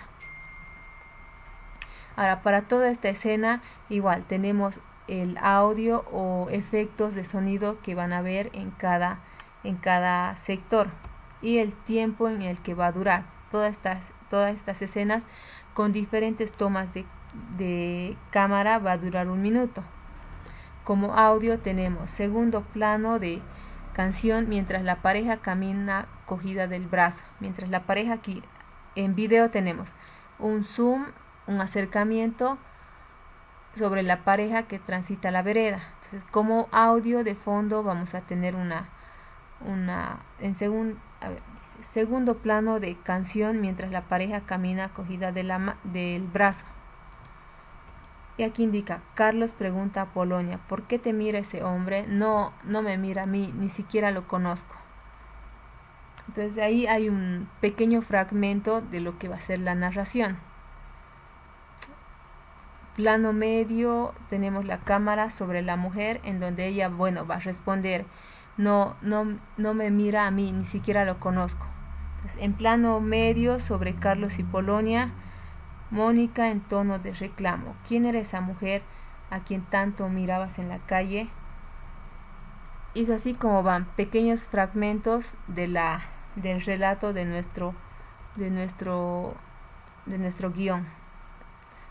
Ahora, para toda esta escena igual tenemos el audio o efectos de sonido que van a ver en cada sector y el tiempo en el que va a durar todas estas escenas con diferentes tomas de cámara. Va a durar 1 minuto. Como audio tenemos segundo plano de canción mientras la pareja camina cogida del brazo. Mientras la pareja, aquí en video tenemos un zoom, un acercamiento sobre la pareja que transita la vereda. Entonces, como audio de fondo vamos a tener segundo plano de canción mientras la pareja camina cogida del brazo. Y aquí indica, Carlos pregunta a Polonia, ¿por qué te mira ese hombre? No me mira a mí, ni siquiera lo conozco. Entonces ahí hay un pequeño fragmento de lo que va a ser la narración. Plano medio, tenemos la cámara sobre la mujer, en donde ella, va a responder, no me mira a mí, ni siquiera lo conozco. Entonces, en plano medio, sobre Carlos y Polonia, Mónica en tono de reclamo, ¿quién era esa mujer a quien tanto mirabas en la calle? Y es así como van pequeños fragmentos del relato de nuestro guión.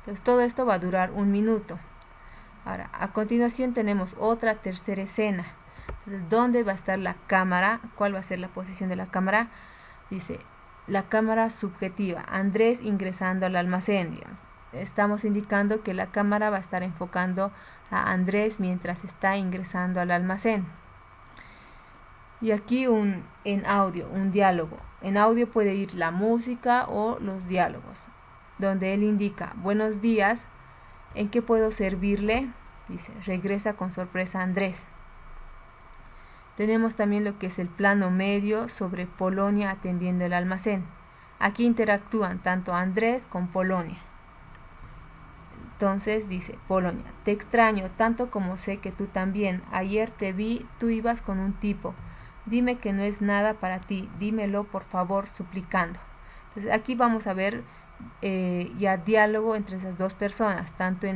Entonces todo esto va a durar 1 minuto. Ahora, a continuación tenemos otra tercera escena. Entonces, ¿dónde va a estar la cámara? ¿Cuál va a ser la posición de la cámara? Dice, la cámara subjetiva, Andrés ingresando al almacén, digamos. Estamos indicando que la cámara va a estar enfocando a Andrés mientras está ingresando al almacén. Y aquí en audio, un diálogo. En audio puede ir la música o los diálogos, donde él indica, buenos días, ¿en qué puedo servirle? Dice, regresa con sorpresa Andrés. Tenemos también lo que es el plano medio sobre Polonia atendiendo el almacén. Aquí interactúan tanto Andrés con Polonia. Entonces dice, Polonia, te extraño tanto como sé que tú también. Ayer te vi, tú ibas con un tipo. Dime que no es nada para ti, dímelo por favor, suplicando. Entonces aquí vamos a ver ya diálogo entre esas dos personas, tanto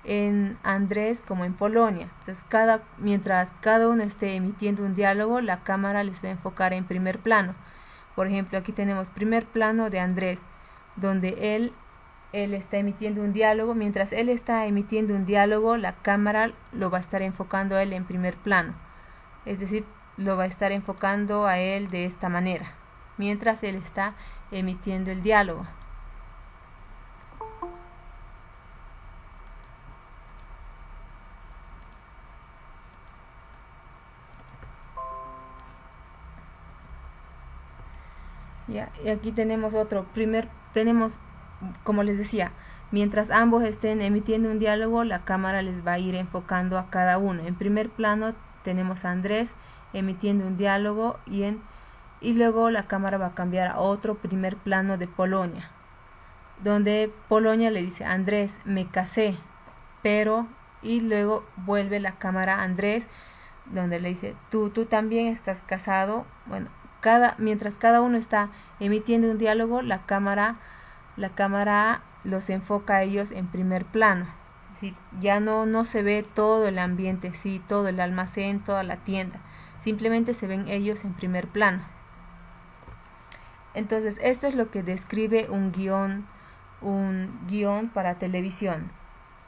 en Andrés como en Polonia. Entonces mientras cada uno esté emitiendo un diálogo, la cámara les va a enfocar en primer plano. Por ejemplo, aquí tenemos primer plano de Andrés, donde él está emitiendo un diálogo. Mientras él está emitiendo un diálogo, la cámara lo va a estar enfocando a él en primer plano. Es decir, lo va a estar enfocando a él de esta manera, mientras él está emitiendo el diálogo. Ya, y aquí tenemos tenemos, como les decía, mientras ambos estén emitiendo un diálogo, la cámara les va a ir enfocando a cada uno. En primer plano tenemos a Andrés emitiendo un diálogo y luego la cámara va a cambiar a otro primer plano de Polonia, donde Polonia le dice, Andrés, me casé, pero, y luego vuelve la cámara a Andrés, donde le dice, tú también estás casado. Bueno, mientras cada uno está emitiendo un diálogo, la cámara los enfoca a ellos en primer plano. Es decir, ya no se ve todo el ambiente, sí, todo el almacén, toda la tienda. Simplemente se ven ellos en primer plano. Entonces, esto es lo que describe un guión para televisión.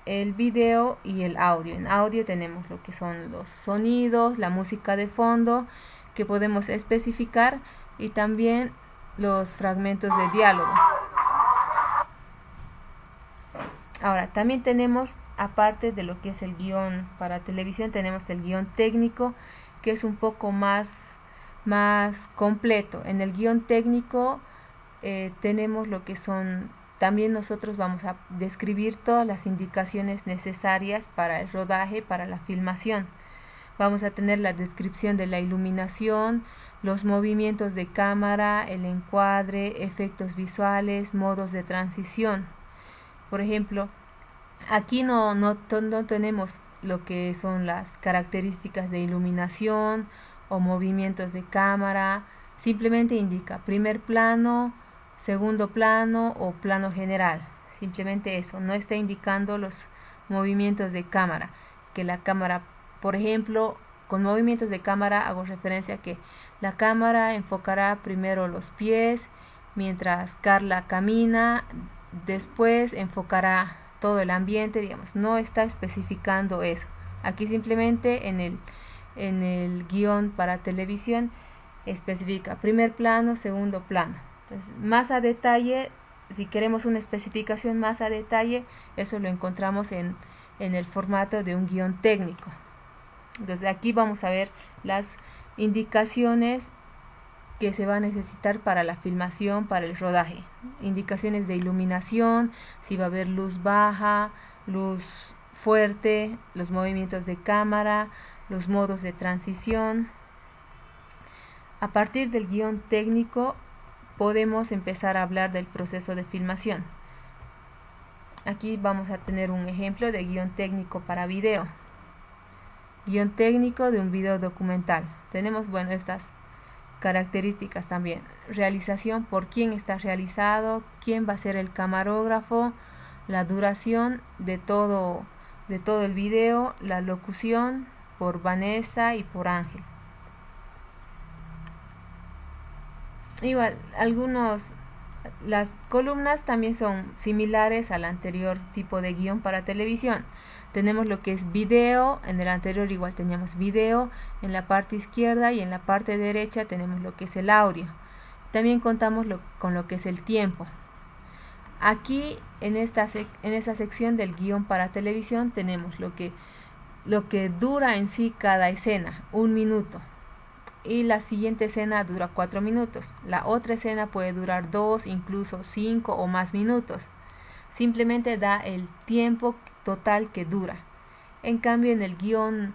El video y el audio. En audio tenemos lo que son los sonidos, la música de fondo que podemos especificar y también los fragmentos de diálogo. Ahora, también tenemos, aparte de lo que es el guión para televisión, tenemos el guión técnico, que es un poco más completo. En el guión técnico tenemos lo que son, también nosotros vamos a describir todas las indicaciones necesarias para el rodaje, para la filmación. Vamos a tener la descripción de la iluminación, los movimientos de cámara, el encuadre, efectos visuales, modos de transición. Por ejemplo, aquí no tenemos lo que son las características de iluminación o movimientos de cámara. Simplemente indica primer plano, segundo plano o plano general. Simplemente eso, no está indicando los movimientos de cámara. Que la cámara, por ejemplo, con movimientos de cámara hago referencia a que la cámara enfocará primero los pies mientras Carla camina, después enfocará todo el ambiente, digamos, no está especificando eso. Aquí simplemente en el guión para televisión especifica primer plano, segundo plano. Entonces, más a detalle, si queremos una especificación más a detalle, eso lo encontramos en el formato de un guión técnico. Entonces aquí vamos a ver las indicaciones que se va a necesitar para la filmación, para el rodaje. Indicaciones de iluminación, si va a haber luz baja, luz fuerte, los movimientos de cámara, los modos de transición. A partir del guión técnico podemos empezar a hablar del proceso de filmación. Aquí vamos a tener un ejemplo de guión técnico para video. Guión técnico de un video documental. Tenemos, estas características también. Realización, por quién está realizado, quién va a ser el camarógrafo, la duración de todo el video, la locución por Vanessa y por Ángel. Igual, algunos Las columnas también son similares al anterior tipo de guión para televisión. Tenemos lo que es video, en el anterior igual teníamos video, en la parte izquierda y en la parte derecha tenemos lo que es el audio. También contamos con lo que es el tiempo. Aquí en esta sección del guión para televisión tenemos lo que dura en sí cada escena, 1 minuto. Y la siguiente escena dura 4 minutos. La otra escena puede durar 2, incluso 5 o más minutos. Simplemente da el tiempo total que dura. En cambio, en el guión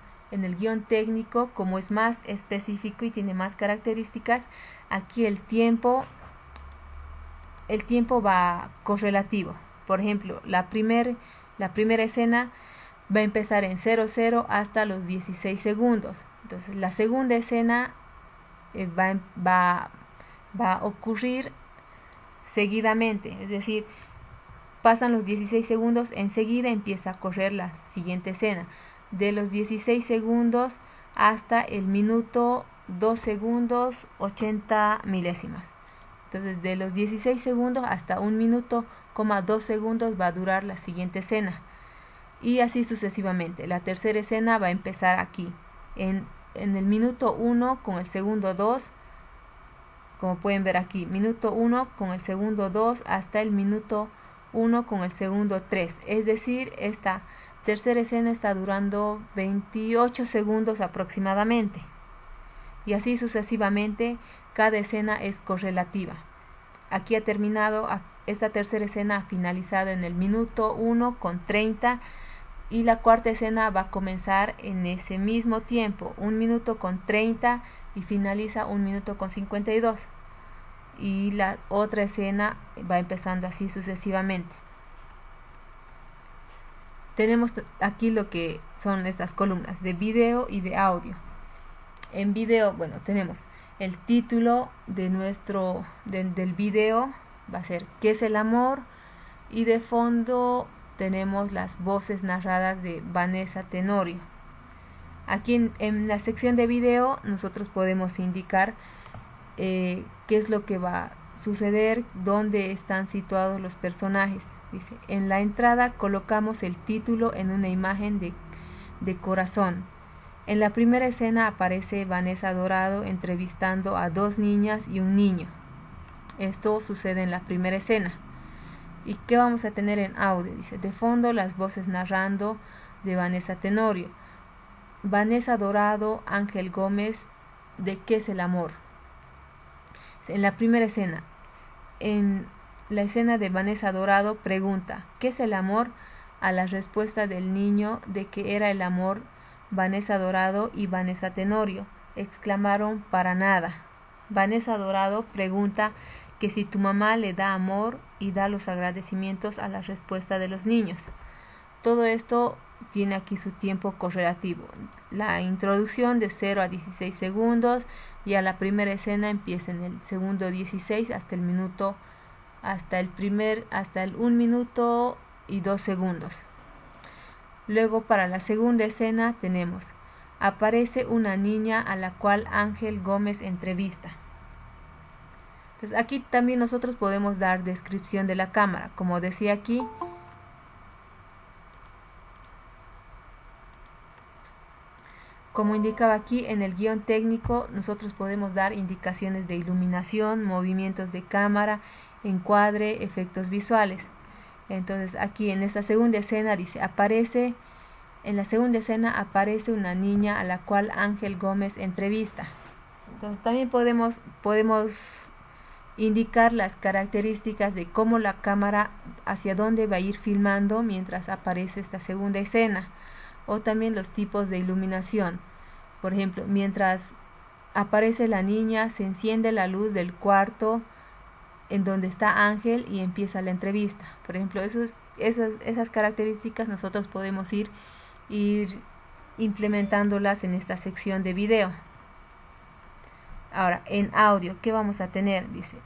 técnico, como es más específico y tiene más características, aquí el tiempo va correlativo. Por ejemplo, la primera escena va a empezar en 00 hasta los 16 segundos. Entonces la segunda escena va a ocurrir seguidamente, es decir, pasan los 16 segundos, enseguida empieza a correr la siguiente escena. De los 16 segundos hasta el minuto 2 segundos 80 milésimas. Entonces de los 16 segundos hasta 1 minuto, 2 segundos va a durar la siguiente escena. Y así sucesivamente. La tercera escena va a empezar aquí, en el minuto 1 con el segundo 2, como pueden ver aquí, minuto 1 con el segundo 2 hasta el minuto 1 con el segundo 3. Es decir, esta tercera escena está durando 28 segundos aproximadamente. Y así sucesivamente, cada escena es correlativa. Aquí ha terminado, esta tercera escena ha finalizado en el minuto 1 con 30 y la cuarta escena va a comenzar en ese mismo tiempo, 1 minuto con 30 y finaliza 1 minuto con 52. Y la otra escena va empezando así sucesivamente. Tenemos aquí lo que son estas columnas de video y de audio. En video, bueno, tenemos el título del video, va a ser ¿qué es el amor? Y de fondo tenemos las voces narradas de Vanessa Tenorio. Aquí en la sección de video nosotros podemos indicar qué es lo que va a suceder, dónde están situados los personajes. Dice, en la entrada colocamos el título en una imagen de corazón. En la primera escena aparece Vanessa Dorado entrevistando a 2 niñas y un niño. Esto sucede en la primera escena. ¿Y qué vamos a tener en audio? Dice, de fondo las voces narrando de Vanessa Tenorio. Vanessa Dorado, Ángel Gómez, ¿de qué es el amor? En la primera escena, en la escena de Vanessa Dorado pregunta, ¿qué es el amor? A la respuesta del niño de que era el amor, Vanessa Dorado y Vanessa Tenorio exclamaron, para nada. Vanessa Dorado pregunta que si tu mamá le da amor y da los agradecimientos a la respuesta de los niños. Todo esto tiene aquí su tiempo correlativo. La introducción de 0 a 16 segundos y a la primera escena empieza en el segundo 16 hasta el 1 minuto y 2 segundos. Luego para la segunda escena tenemos, aparece una niña a la cual Ángel Gómez entrevista. Entonces aquí también nosotros podemos dar descripción de la cámara, como decía aquí. Como indicaba aquí en el guión técnico, nosotros podemos dar indicaciones de iluminación, movimientos de cámara, encuadre, efectos visuales. Entonces aquí en esta segunda escena dice, en la segunda escena aparece una niña a la cual Ángel Gómez entrevista. Entonces también podemos indicar las características de cómo la cámara, hacia dónde va a ir filmando mientras aparece esta segunda escena, o también los tipos de iluminación. Por ejemplo, mientras aparece la niña, se enciende la luz del cuarto en donde está Ángel y empieza la entrevista. Por ejemplo, esas características nosotros podemos ir implementándolas en esta sección de video. Ahora, en audio, ¿qué vamos a tener? Dice,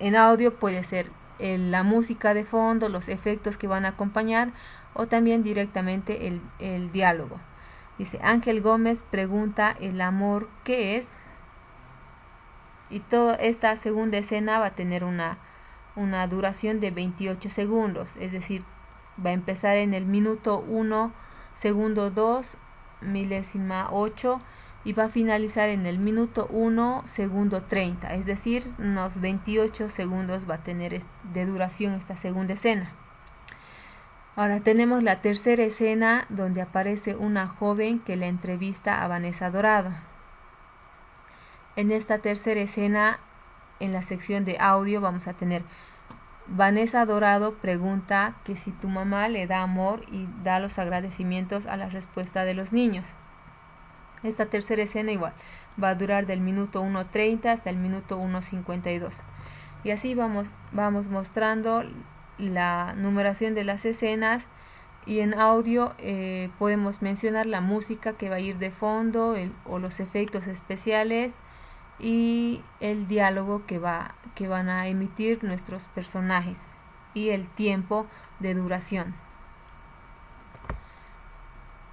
en audio puede ser la música de fondo, los efectos que van a acompañar, o también directamente el diálogo. Dice, Ángel Gómez pregunta, ¿el amor qué es? Y toda esta segunda escena va a tener una duración de 28 segundos, es decir, va a empezar en el minuto 1, segundo 2, milésima 8 y va a finalizar en el minuto 1, segundo 30, es decir, unos 28 segundos va a tener de duración esta segunda escena. Ahora tenemos la tercera escena donde aparece una joven que la entrevista a Vanessa Dorado. En esta tercera escena, en la sección de audio, vamos a tener Vanessa Dorado pregunta que si tu mamá le da amor y da los agradecimientos a la respuesta de los niños. Esta tercera escena igual va a durar del minuto 1:30 hasta el minuto 1:52. Y así vamos mostrando la numeración de las escenas, y en audio podemos mencionar la música que va a ir de fondo o los efectos especiales y el diálogo que van a emitir nuestros personajes y el tiempo de duración.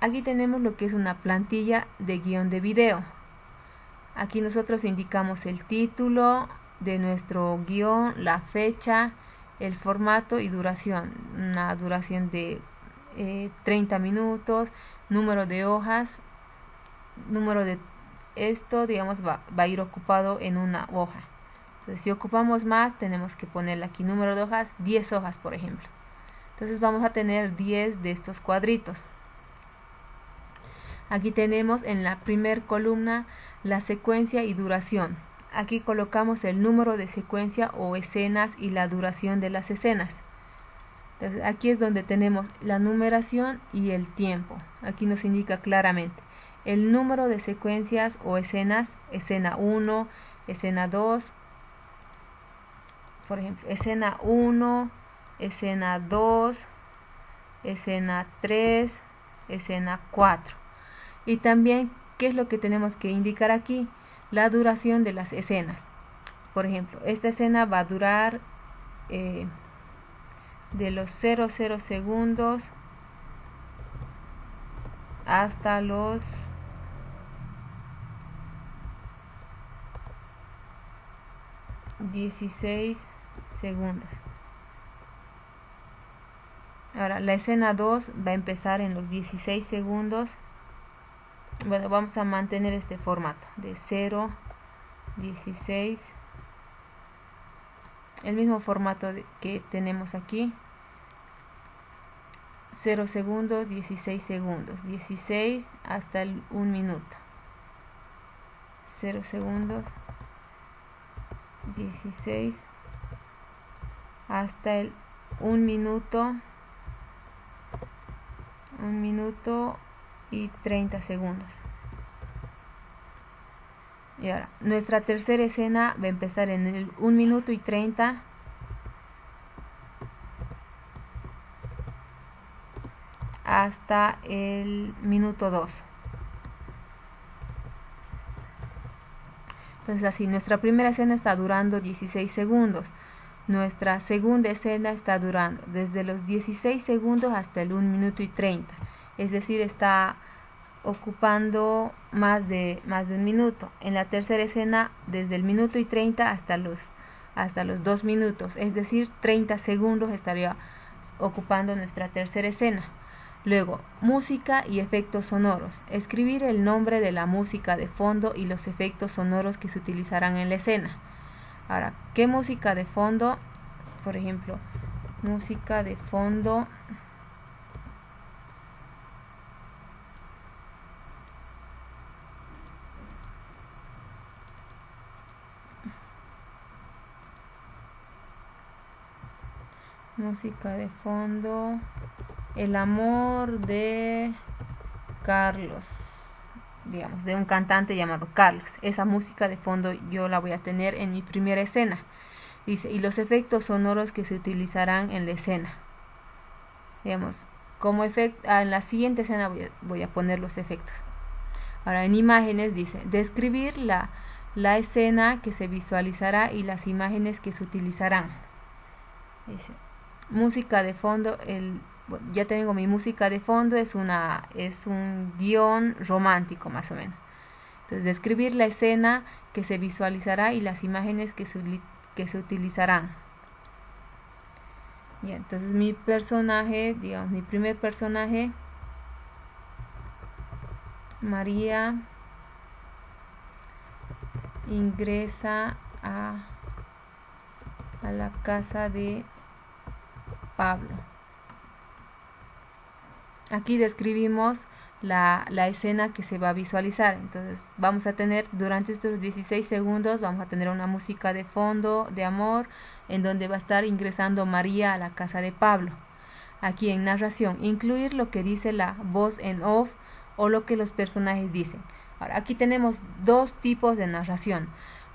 Aquí tenemos lo que es una plantilla de guión de video. Aquí nosotros indicamos el título de nuestro guión, la fecha, el formato y duración. Una duración de 30 minutos, número de hojas, número de esto, digamos, va a ir ocupado en una hoja. Entonces, si ocupamos más, tenemos que ponerle aquí número de hojas, 10 hojas, por ejemplo. Entonces, vamos a tener 10 de estos cuadritos. Aquí tenemos en la primer columna la secuencia y duración. Aquí colocamos el número de secuencia o escenas y la duración de las escenas. Entonces, aquí es donde tenemos la numeración y el tiempo. Aquí nos indica claramente el número de secuencias o escenas, escena 1, escena 2, por ejemplo, escena 1, escena 2, escena 3, escena 4. Y también, ¿qué es lo que tenemos que indicar aquí? La duración de las escenas. Por ejemplo, esta escena va a durar de los 00 segundos hasta los 16 segundos. Ahora, la escena 2 va a empezar en los 16 segundos. Bueno, vamos a mantener este formato de 0, 16, el mismo formato que tenemos aquí. 0 segundos, 16 segundos, 16 hasta el 1 minuto. 0 segundos, 16 hasta el 1 minuto, 1 minuto y 30 segundos. Y ahora, nuestra tercera escena va a empezar en el 1 minuto y 30 hasta el minuto 2. Entonces así, nuestra primera escena está durando 16 segundos. Nuestra segunda escena está durando desde los 16 segundos hasta el 1 minuto y 30. Es decir, está ocupando más de 1 minuto. En la tercera escena, desde el minuto y 30 hasta los 2 minutos. Es decir, 30 segundos estaría ocupando nuestra tercera escena. Luego, música y efectos sonoros. Escribir el nombre de la música de fondo y los efectos sonoros que se utilizarán en la escena. Ahora, ¿qué música de fondo? Por ejemplo, música de fondo. Música de fondo. El amor de Carlos, digamos, de un cantante llamado Carlos. Esa música de fondo yo la voy a tener en mi primera escena. Dice, y los efectos sonoros que se utilizarán en la escena. Digamos, como efecto, en la siguiente escena voy a poner los efectos. Ahora, en imágenes dice, describir la escena que se visualizará y las imágenes que se utilizarán. Dice, música de fondo, bueno, ya tengo mi música de fondo, es un guión romántico más o menos. Entonces, describir la escena que se visualizará y las imágenes que se utilizarán. Ya, entonces mi personaje, digamos, mi primer personaje, María ingresa a la casa de Pablo. Aquí describimos la escena que se va a visualizar. Entonces vamos a tener durante estos 16 segundos, vamos a tener una música de fondo de amor en donde va a estar ingresando María a la casa de Pablo. Aquí en narración, incluir lo que dice la voz en off o lo que los personajes dicen. Ahora, aquí tenemos dos tipos de narración.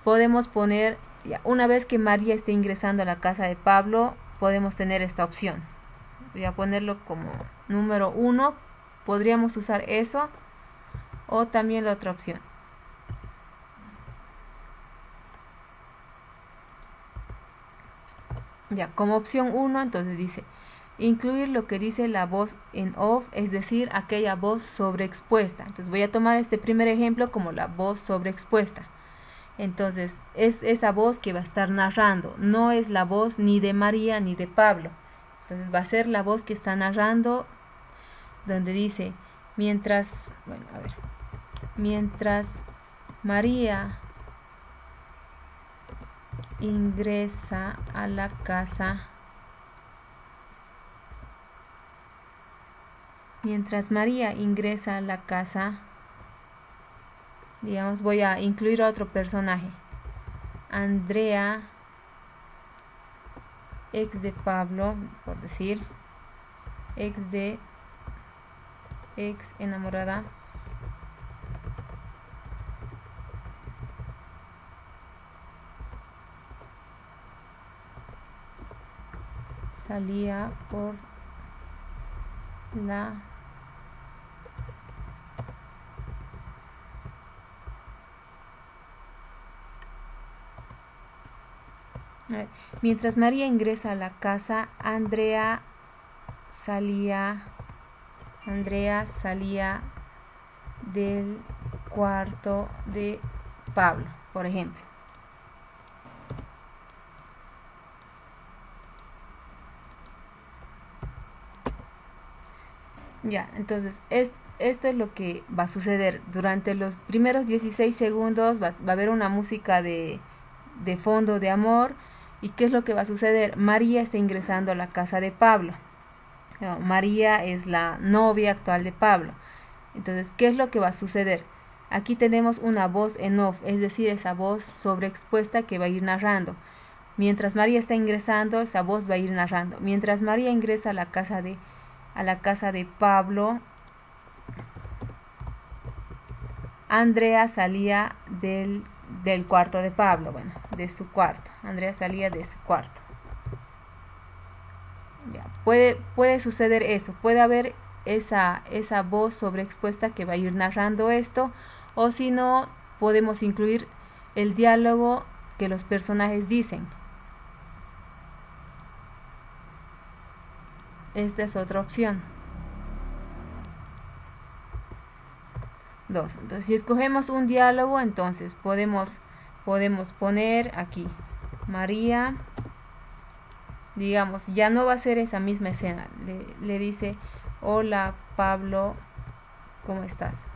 Podemos poner, una vez que María esté ingresando a la casa de Pablo, podemos tener esta opción. Voy a ponerlo como número 1. Podríamos usar eso o también la otra opción. Ya, como opción 1, entonces dice, incluir lo que dice la voz en off, es decir, aquella voz sobreexpuesta. Entonces voy a tomar este primer ejemplo como la voz sobreexpuesta. Entonces es esa voz que va a estar narrando, no es la voz ni de María ni de Pablo. Entonces va a ser la voz que está narrando, donde dice, mientras María ingresa a la casa, digamos, voy a incluir a otro personaje, Andrea, ex de Pablo, por decir, ex enamorada, salía por la mientras María ingresa a la casa, Andrea salía del cuarto de Pablo, por ejemplo. Ya, entonces esto es lo que va a suceder. Durante los primeros 16 segundos va a haber una música de fondo de amor. ¿Y qué es lo que va a suceder? María está ingresando a la casa de Pablo. No, María es la novia actual de Pablo. Entonces, ¿qué es lo que va a suceder? Aquí tenemos una voz en off, es decir, esa voz sobreexpuesta que va a ir narrando. Mientras María está ingresando, esa voz va a ir narrando. Mientras María ingresa a la casa de Pablo, Andrea salía del cuarto de Pablo, de su cuarto. Andrea salía de su cuarto. Ya, puede suceder eso, puede haber esa voz sobreexpuesta que va a ir narrando esto, o si no, podemos incluir el diálogo que los personajes dicen. Esta es otra opción. 2. Entonces, si escogemos un diálogo, entonces podemos poner aquí María, digamos, ya no va a ser esa misma escena. Le dice, hola Pablo, ¿cómo estás?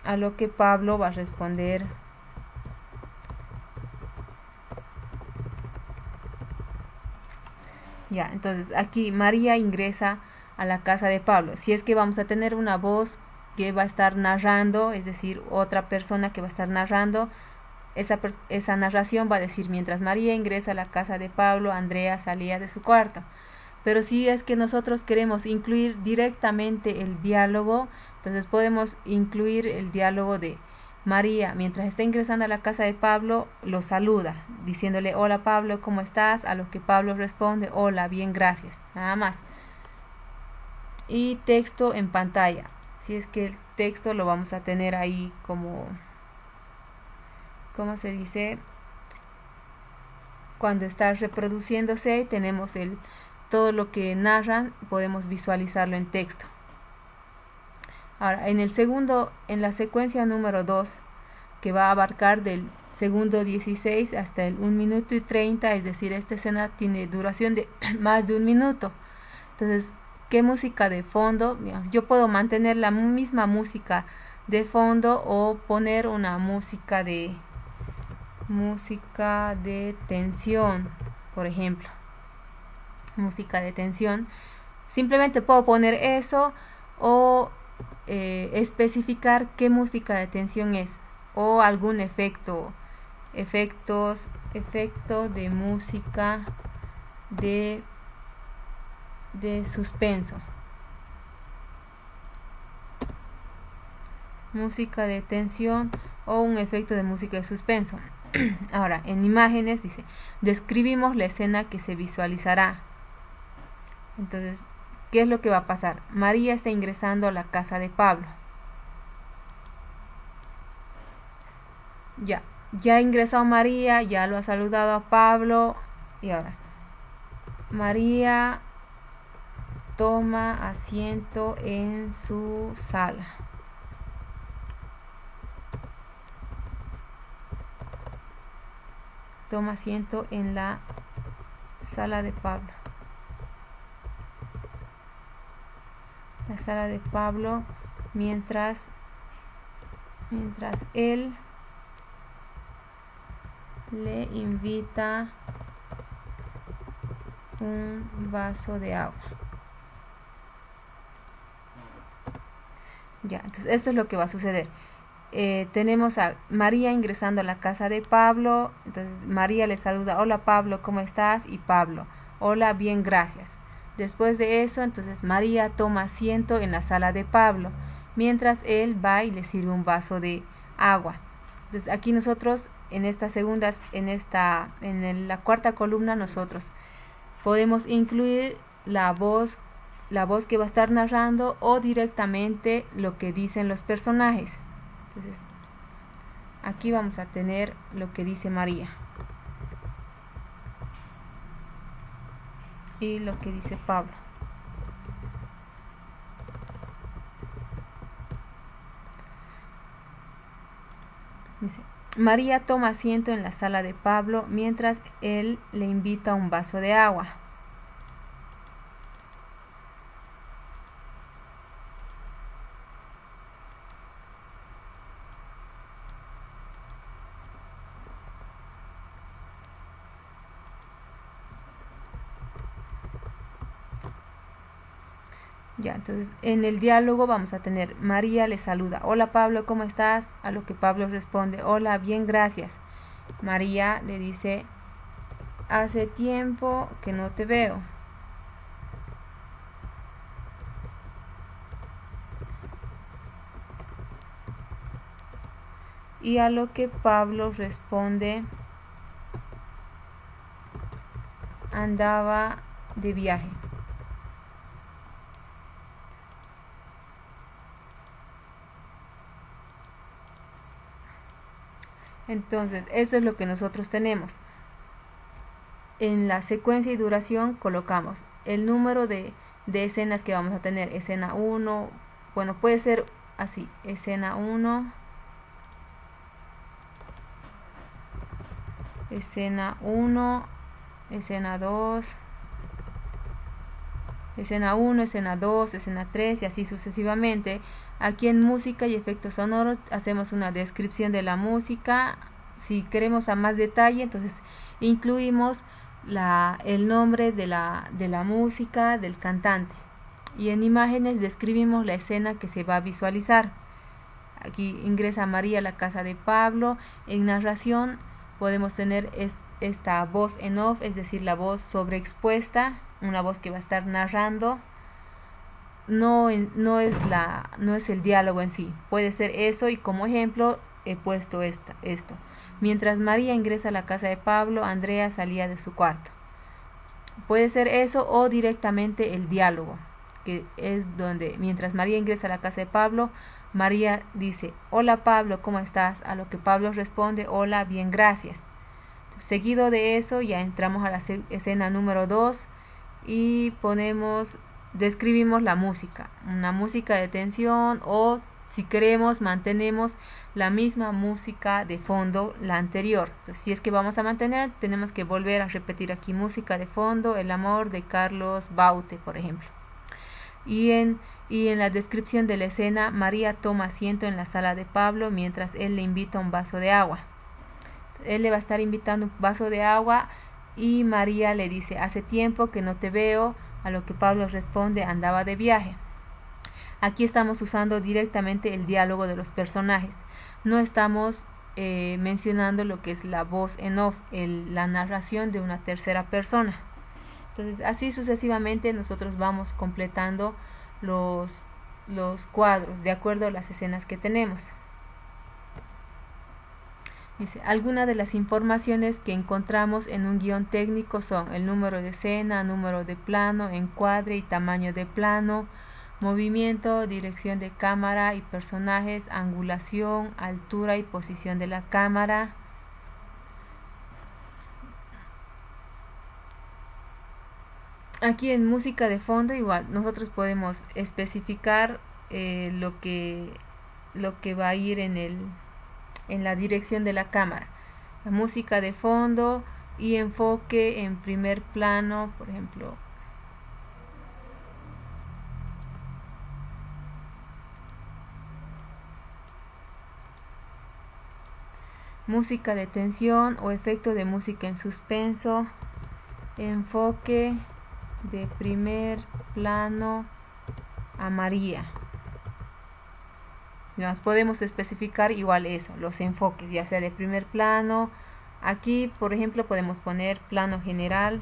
A lo que Pablo va a responder, ya, entonces aquí María ingresa a la casa de Pablo. Si es que vamos a tener una voz que va a estar narrando, es decir, otra persona que va a estar narrando, esa narración va a decir, mientras María ingresa a la casa de Pablo, Andrea salía de su cuarto. Pero si es que nosotros queremos incluir directamente el diálogo, entonces podemos incluir el diálogo de María, mientras está ingresando a la casa de Pablo, lo saluda, diciéndole, hola Pablo, ¿cómo estás? A lo que Pablo responde, hola, bien, gracias, nada más. Y texto en pantalla, si es que el texto lo vamos a tener ahí como, ¿cómo se dice? Cuando está reproduciéndose, tenemos todo lo que narran, podemos visualizarlo en texto. Ahora, en la secuencia número 2, que va a abarcar del segundo 16 hasta el 1 minuto y 30, es decir, esta escena tiene duración de más de 1 minuto. Entonces, ¿qué música de fondo? Digamos, yo puedo mantener la misma música de fondo o poner una música de tensión, por ejemplo. Música de tensión. Simplemente puedo poner eso o especificar qué música de tensión es, o algún efecto de música de suspenso, música de tensión o un efecto de música de suspenso. Ahora, en imágenes dice, describimos la escena que se visualizará. Entonces, ¿qué es lo que va a pasar? María está ingresando a la casa de Pablo. Ya ha ingresado María, ya lo ha saludado a Pablo. Y ahora, María toma asiento en su sala. Toma asiento en la sala de Pablo. La sala de Pablo mientras él le invita un vaso de agua. Ya, entonces esto es lo que va a suceder. Tenemos a María ingresando a la casa de Pablo. Entonces María le saluda, hola Pablo, ¿cómo estás? Y Pablo, hola, bien, gracias. Después de eso, entonces María toma asiento en la sala de Pablo, mientras él va y le sirve un vaso de agua. Entonces aquí nosotros, en la cuarta columna, nosotros podemos incluir la voz que va a estar narrando o directamente lo que dicen los personajes. Entonces, aquí vamos a tener lo que dice María y lo que dice Pablo. Dice, María toma asiento en la sala de Pablo mientras él le invita un vaso de agua. Ya, entonces en el diálogo vamos a tener, María le saluda, hola Pablo, ¿cómo estás? A lo que Pablo responde, hola, bien, gracias. María le dice, hace tiempo que no te veo. Y a lo que Pablo responde, andaba de viaje. Entonces, eso es lo que nosotros tenemos. En la secuencia y duración colocamos el número de escenas que vamos a tener. Escena 1, bueno, puede ser así, escena 1, escena 1, escena 2, escena 1, escena 2, escena 3 y así sucesivamente. Aquí en música y efectos sonoros hacemos una descripción de la música. Si queremos a más detalle, entonces incluimos el nombre de la música, del cantante. Y en imágenes describimos la escena que se va a visualizar. Aquí ingresa María a la casa de Pablo. En narración podemos tener esta voz en off, es decir, la voz sobreexpuesta, una voz que va a estar narrando. No es el diálogo en sí, puede ser eso, y como ejemplo he puesto esto. Mientras María ingresa a la casa de Pablo, Andrea salía de su cuarto. Puede ser eso o directamente el diálogo, que es donde mientras María ingresa a la casa de Pablo, María dice, hola Pablo, ¿cómo estás? A lo que Pablo responde, hola, bien, gracias. Seguido de eso ya entramos a la escena número 2 y describimos la música, una música de tensión, o Si queremos, mantenemos la misma música de fondo, la anterior. Entonces, si es que vamos a mantener, tenemos que volver a repetir aquí música de fondo, El amor de Carlos Baute, por ejemplo. Y en la descripción de la escena, María toma asiento en la sala de Pablo mientras él le invita un vaso de agua. Él le va a estar invitando un vaso de agua y María le dice, hace tiempo que no te veo, a lo que Pablo responde, andaba de viaje. Aquí estamos usando directamente el diálogo de los personajes. No estamos mencionando lo que es la voz en off, la narración de una tercera persona. Entonces, así sucesivamente nosotros vamos completando los cuadros de acuerdo a las escenas que tenemos. Dice, algunas de las informaciones que encontramos en un guión técnico son el número de escena, número de plano, encuadre y tamaño de plano, movimiento, dirección de cámara y personajes, angulación, altura y posición de la cámara. Aquí en música de fondo igual nosotros podemos especificar lo que va a ir en la dirección de la cámara. La música de fondo y enfoque en primer plano, por ejemplo. Música de tensión o efecto de música en suspenso, enfoque de primer plano a María. Nos podemos especificar igual eso, los enfoques, ya sea de primer plano. Aquí, por ejemplo, podemos poner plano general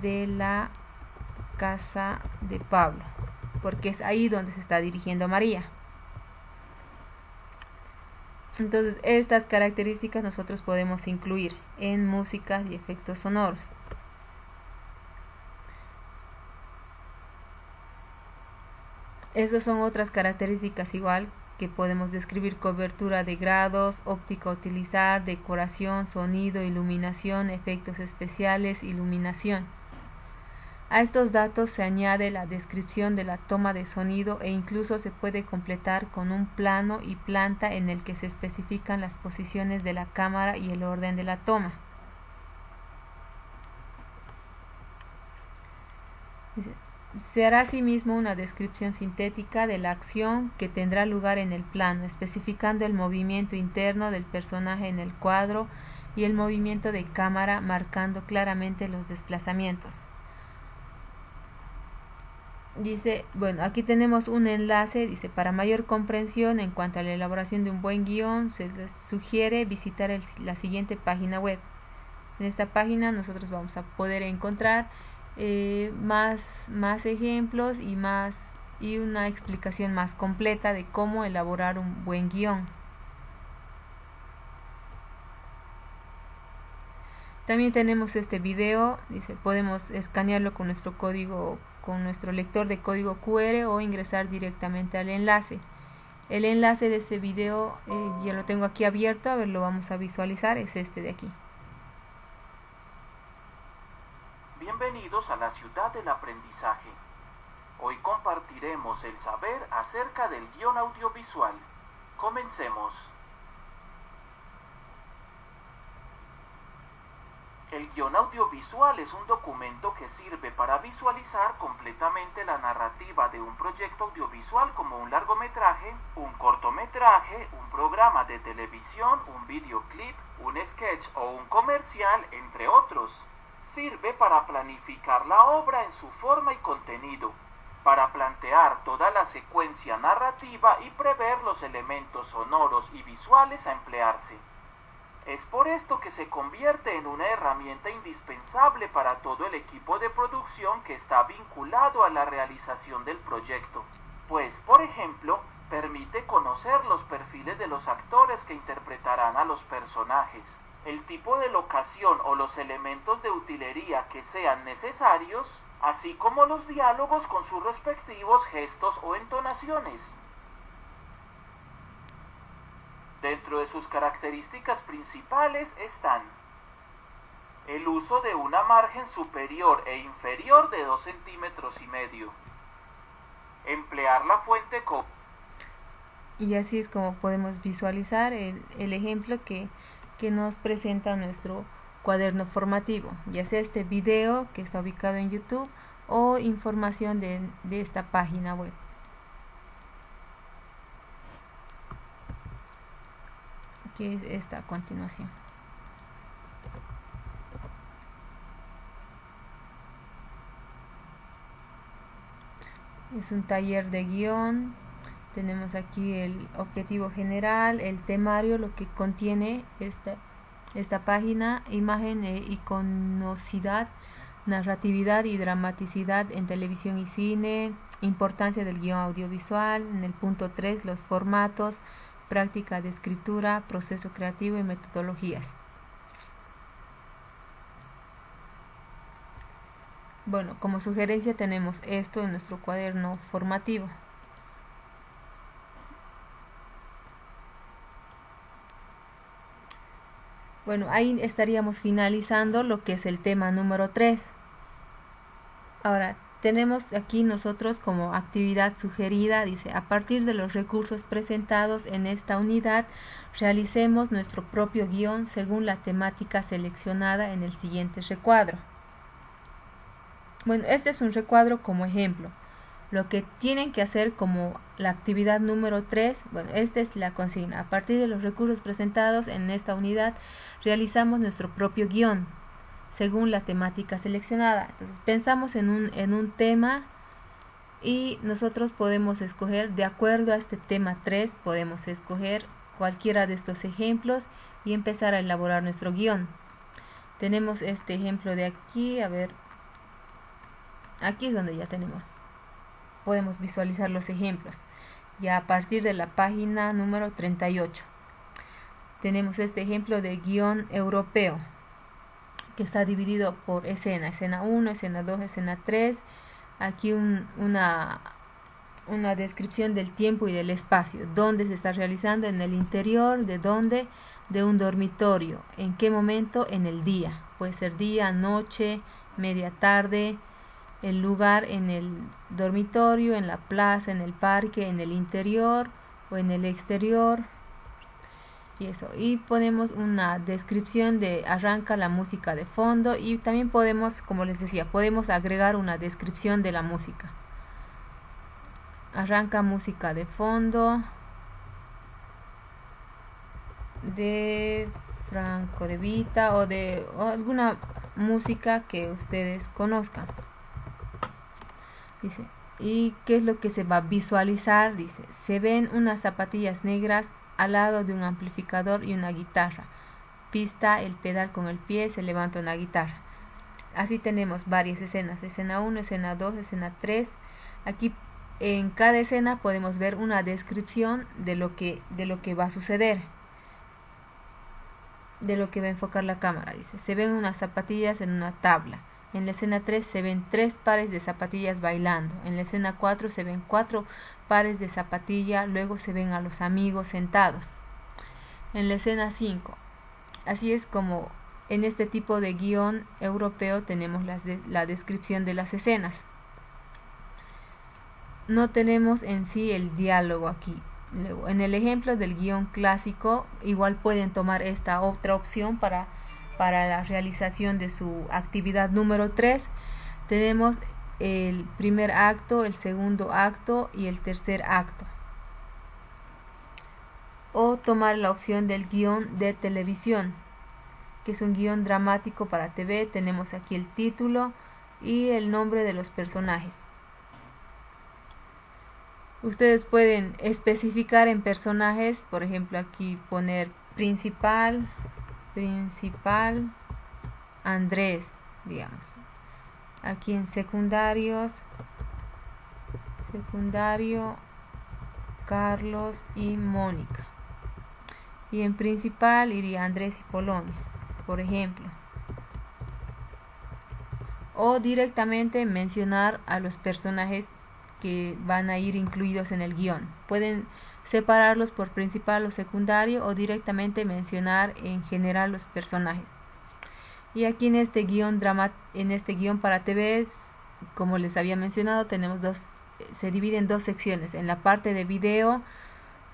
de la casa de Pablo, porque es ahí donde se está dirigiendo María. Entonces, estas características nosotros podemos incluir en músicas y efectos sonoros. Estas son otras características igual que podemos describir: cobertura de grados, óptica a utilizar, decoración, sonido, iluminación, efectos especiales, iluminación. A estos datos se añade la descripción de la toma de sonido e incluso se puede completar con un plano y planta en el que se especifican las posiciones de la cámara y el orden de la toma. Se hará asimismo una descripción sintética de la acción que tendrá lugar en el plano, especificando el movimiento interno del personaje en el cuadro y el movimiento de cámara, marcando claramente los desplazamientos. Dice, bueno, aquí tenemos un enlace, dice, para mayor comprensión en cuanto a la elaboración de un buen guión, se les sugiere visitar la siguiente página web. En esta página nosotros vamos a poder encontrar más ejemplos y una explicación más completa de cómo elaborar un buen guión. También tenemos este video, dice, podemos escanearlo con nuestro código, con nuestro lector de código QR o ingresar directamente al enlace. El enlace de este video ya lo tengo aquí abierto, a ver, lo vamos a visualizar, es este de aquí. Bienvenidos a la ciudad del aprendizaje. Hoy compartiremos el saber acerca del guión audiovisual. Comencemos. El guión audiovisual es un documento que sirve para visualizar completamente la narrativa de un proyecto audiovisual como un largometraje, un cortometraje, un programa de televisión, un videoclip, un sketch o un comercial, entre otros. Sirve para planificar la obra en su forma y contenido, para plantear toda la secuencia narrativa y prever los elementos sonoros y visuales a emplearse. Es por esto que se convierte en una herramienta indispensable para todo el equipo de producción que está vinculado a la realización del proyecto, pues, por ejemplo, permite conocer los perfiles de los actores que interpretarán a los personajes, el tipo de locación o los elementos de utilería que sean necesarios, así como los diálogos con sus respectivos gestos o entonaciones. Dentro de sus características principales están el uso de una margen superior e inferior de 2,5 centímetros, Emplear la fuente como... Y así es como podemos visualizar el ejemplo que nos presenta nuestro cuaderno formativo, ya sea este video que está ubicado en YouTube o información de esta página web. Que es esta a continuación. Es un taller de guión. Tenemos aquí el objetivo general, el temario, lo que contiene esta página, imagen e iconocidad, narratividad y dramaticidad en televisión y cine, importancia del guión audiovisual. En el punto 3, los formatos, práctica de escritura, proceso creativo y metodologías. Bueno, como sugerencia tenemos esto en nuestro cuaderno formativo. Bueno, ahí estaríamos finalizando lo que es el tema número 3. Ahora, tenemos aquí nosotros como actividad sugerida, dice, a partir de los recursos presentados en esta unidad, realicemos nuestro propio guión según la temática seleccionada en el siguiente recuadro. Bueno, este es un recuadro como ejemplo. Lo que tienen que hacer como la actividad número 3, bueno, esta es la consigna. A partir de los recursos presentados en esta unidad, realizamos nuestro propio guión según la temática seleccionada. Entonces, pensamos en un tema y nosotros podemos escoger, de acuerdo a este tema 3, podemos escoger cualquiera de estos ejemplos y empezar a elaborar nuestro guión. Tenemos este ejemplo de aquí, a ver, aquí es donde ya podemos visualizar los ejemplos. Ya a partir de la página número 38. Tenemos este ejemplo de guión europeo, que está dividido por escena 1, escena 2, escena 3. Aquí una descripción del tiempo y del espacio, dónde se está realizando, en el interior, de dónde, de un dormitorio, en qué momento, en el día, puede ser día, noche, media tarde, el lugar en el dormitorio, en la plaza, en el parque, en el interior o en el exterior. Y eso, y ponemos una descripción de arranca la música de fondo, y también podemos, como les decía, podemos agregar una descripción de la música. Arranca música de fondo de Franco de Vita o alguna música que ustedes conozcan. Dice, ¿y qué es lo que se va a visualizar? Dice, se ven unas zapatillas negras al lado de un amplificador y una guitarra. Pista, el pedal con el pie, se levanta una guitarra. Así tenemos varias escenas, escena 1, escena 2, escena 3. Aquí en cada escena podemos ver una descripción de lo que va a suceder, de lo que va a enfocar la cámara. Dice, se ven unas zapatillas en una tabla. En la escena 3 se ven 3 pares de zapatillas bailando. En la escena 4 se ven 4 pares de zapatilla. Luego se ven a los amigos sentados. En la escena 5. Así es como en este tipo de guión europeo tenemos la descripción de las escenas. No tenemos en sí el diálogo aquí. Luego, en el ejemplo del guión clásico, igual pueden tomar esta otra opción para la realización de su actividad número 3. Tenemos el primer acto, el segundo acto y el tercer acto. O tomar la opción del guión de televisión, que es un guión dramático para TV. Tenemos aquí el título y el nombre de los personajes. Ustedes pueden especificar en personajes, por ejemplo aquí poner principal Andrés, digamos. Aquí en secundario Carlos y Mónica. Y en principal iría Andrés y Polonia, por ejemplo. O directamente mencionar a los personajes que van a ir incluidos en el guión. Pueden separarlos por principal o secundario o directamente mencionar en general los personajes. Y aquí en este guión para TV, como les había mencionado, tenemos dos se divide en dos secciones, en la parte de video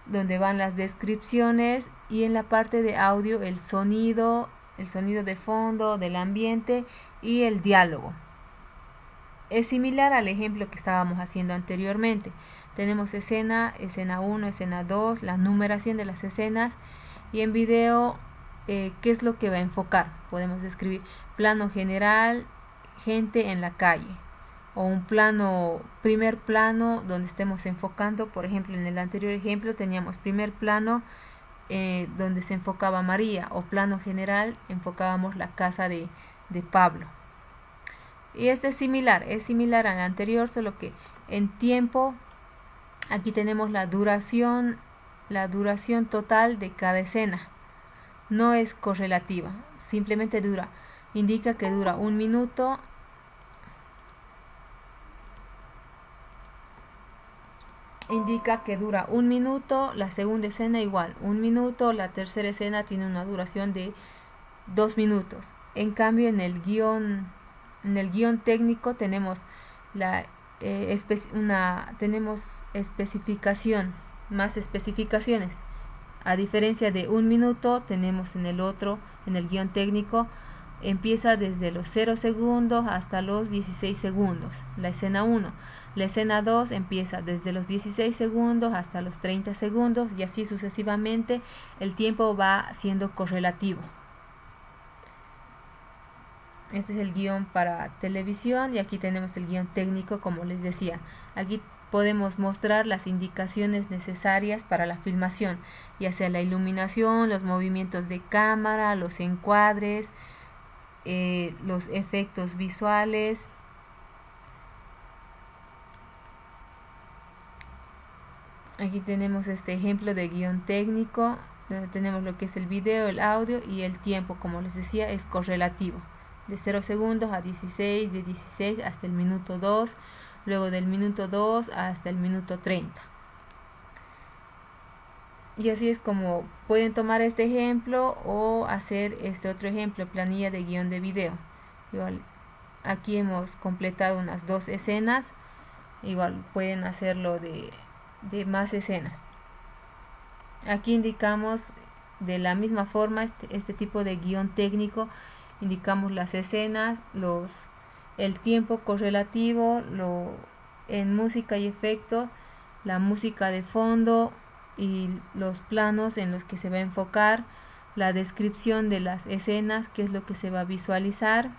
donde van las descripciones y en la parte de audio el sonido de fondo, del ambiente y el diálogo. Es similar al ejemplo que estábamos haciendo anteriormente. Tenemos escena 1, escena 2, la numeración de las escenas, y en video, ¿qué es lo que va a enfocar? Podemos describir plano general, gente en la calle, o un primer plano donde estemos enfocando. Por ejemplo, en el anterior ejemplo teníamos primer plano donde se enfocaba María, o plano general, enfocábamos la casa de Pablo. Y este es similar al anterior, solo que en tiempo, aquí tenemos la duración total de cada escena. No es correlativa, simplemente indica que dura 1 minuto. Indica que dura 1 minuto, la segunda escena igual, 1 minuto, la tercera escena tiene una duración de 2 minutos. En cambio, en el guión técnico tenemos tenemos más especificaciones. A diferencia de 1 minuto, tenemos en el guión técnico, empieza desde los 0 segundos hasta los 16 segundos, la escena 1. La escena 2 empieza desde los 16 segundos hasta los 30 segundos y así sucesivamente. El tiempo va siendo correlativo. Este es el guión para televisión y aquí tenemos el guión técnico, como les decía. Aquí podemos mostrar las indicaciones necesarias para la filmación, ya sea la iluminación, los movimientos de cámara, los encuadres, los efectos visuales. Aquí tenemos este ejemplo de guión técnico, donde tenemos lo que es el video, el audio y el tiempo, como les decía, es correlativo. De 0 segundos a 16, de 16 hasta el minuto 2, luego del minuto 2 hasta el minuto 30. Y así es como pueden tomar este ejemplo o hacer este otro ejemplo, planilla de guión de video. Igual, aquí hemos completado unas 2 escenas, igual pueden hacerlo de más escenas. Aquí indicamos de la misma forma este tipo de guión técnico, indicamos las escenas, el tiempo correlativo, en música y efectos, la música de fondo y los planos en los que se va a enfocar, la descripción de las escenas, qué es lo que se va a visualizar.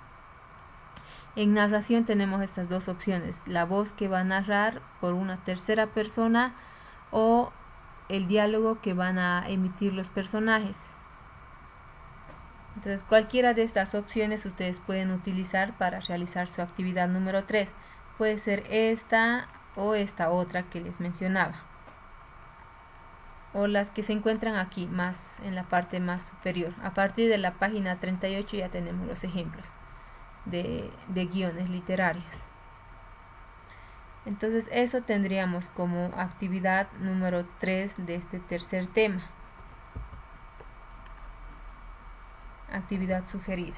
En narración tenemos estas dos opciones, la voz que va a narrar por una tercera persona o el diálogo que van a emitir los personajes. Entonces, cualquiera de estas opciones ustedes pueden utilizar para realizar su actividad número 3. Puede ser esta o esta otra que les mencionaba, o las que se encuentran aquí más en la parte más superior. A partir de la página 38 ya tenemos los ejemplos de guiones literarios. Entonces eso tendríamos como actividad número 3 de este tercer tema. Actividad sugerida.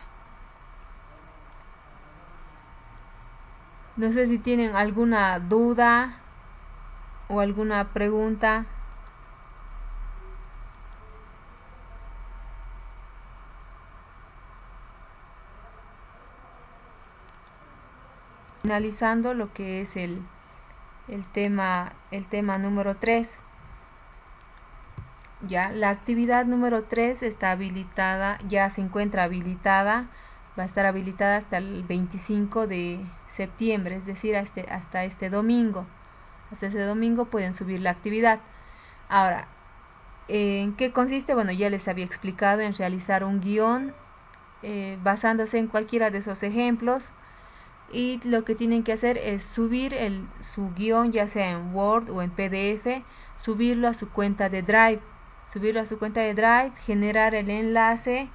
No sé si tienen alguna duda o alguna pregunta. Finalizando lo que es el tema número 3. Ya, la actividad número 3 está habilitada, ya se encuentra habilitada, va a estar habilitada hasta el 25 de septiembre, es decir, hasta este domingo. Hasta ese domingo pueden subir la actividad. Ahora, ¿en qué consiste? Bueno, ya les había explicado, en realizar un guión basándose en cualquiera de esos ejemplos. Y lo que tienen que hacer es subir su guión, ya sea en Word o en PDF, subirlo a su cuenta de Drive. Generar el enlace.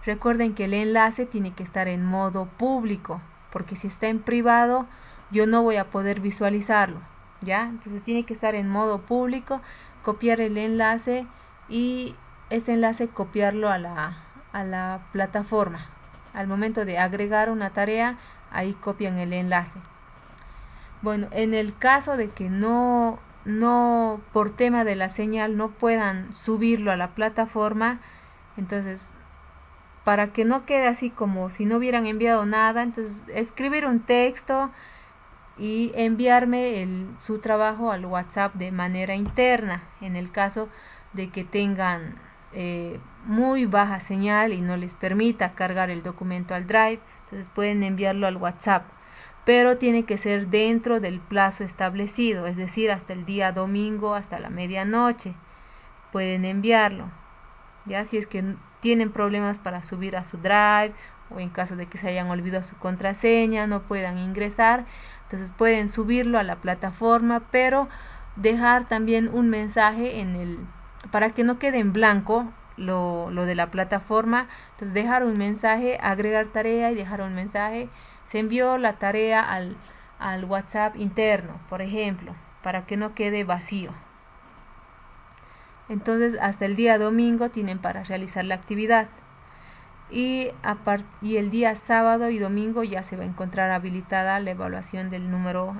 Recuerden que el enlace tiene que estar en modo público, porque si está en privado, yo no voy a poder visualizarlo, ¿ya? Entonces tiene que estar en modo público, copiar el enlace y este enlace copiarlo a la plataforma. Al momento de agregar una tarea, ahí copian el enlace. Bueno, en el caso de que no por tema de la señal no puedan subirlo a la plataforma, entonces para que no quede así como si no hubieran enviado nada, entonces escribir un texto y enviarme su trabajo al WhatsApp de manera interna, en el caso de que tengan muy baja señal y no les permita cargar el documento al Drive, entonces pueden enviarlo al WhatsApp, pero tiene que ser dentro del plazo establecido, es decir, hasta el día domingo, hasta la medianoche, pueden enviarlo. Ya si es que tienen problemas para subir a su Drive, o en caso de que se hayan olvidado su contraseña, no puedan ingresar, entonces pueden subirlo a la plataforma, pero dejar también un mensaje para que no quede en blanco lo de la plataforma. Entonces dejar un mensaje, agregar tarea y dejar un mensaje: se envió la tarea al WhatsApp interno, por ejemplo, para que no quede vacío. Entonces hasta el día domingo tienen para realizar la actividad, y el día sábado y domingo ya se va a encontrar habilitada la evaluación del número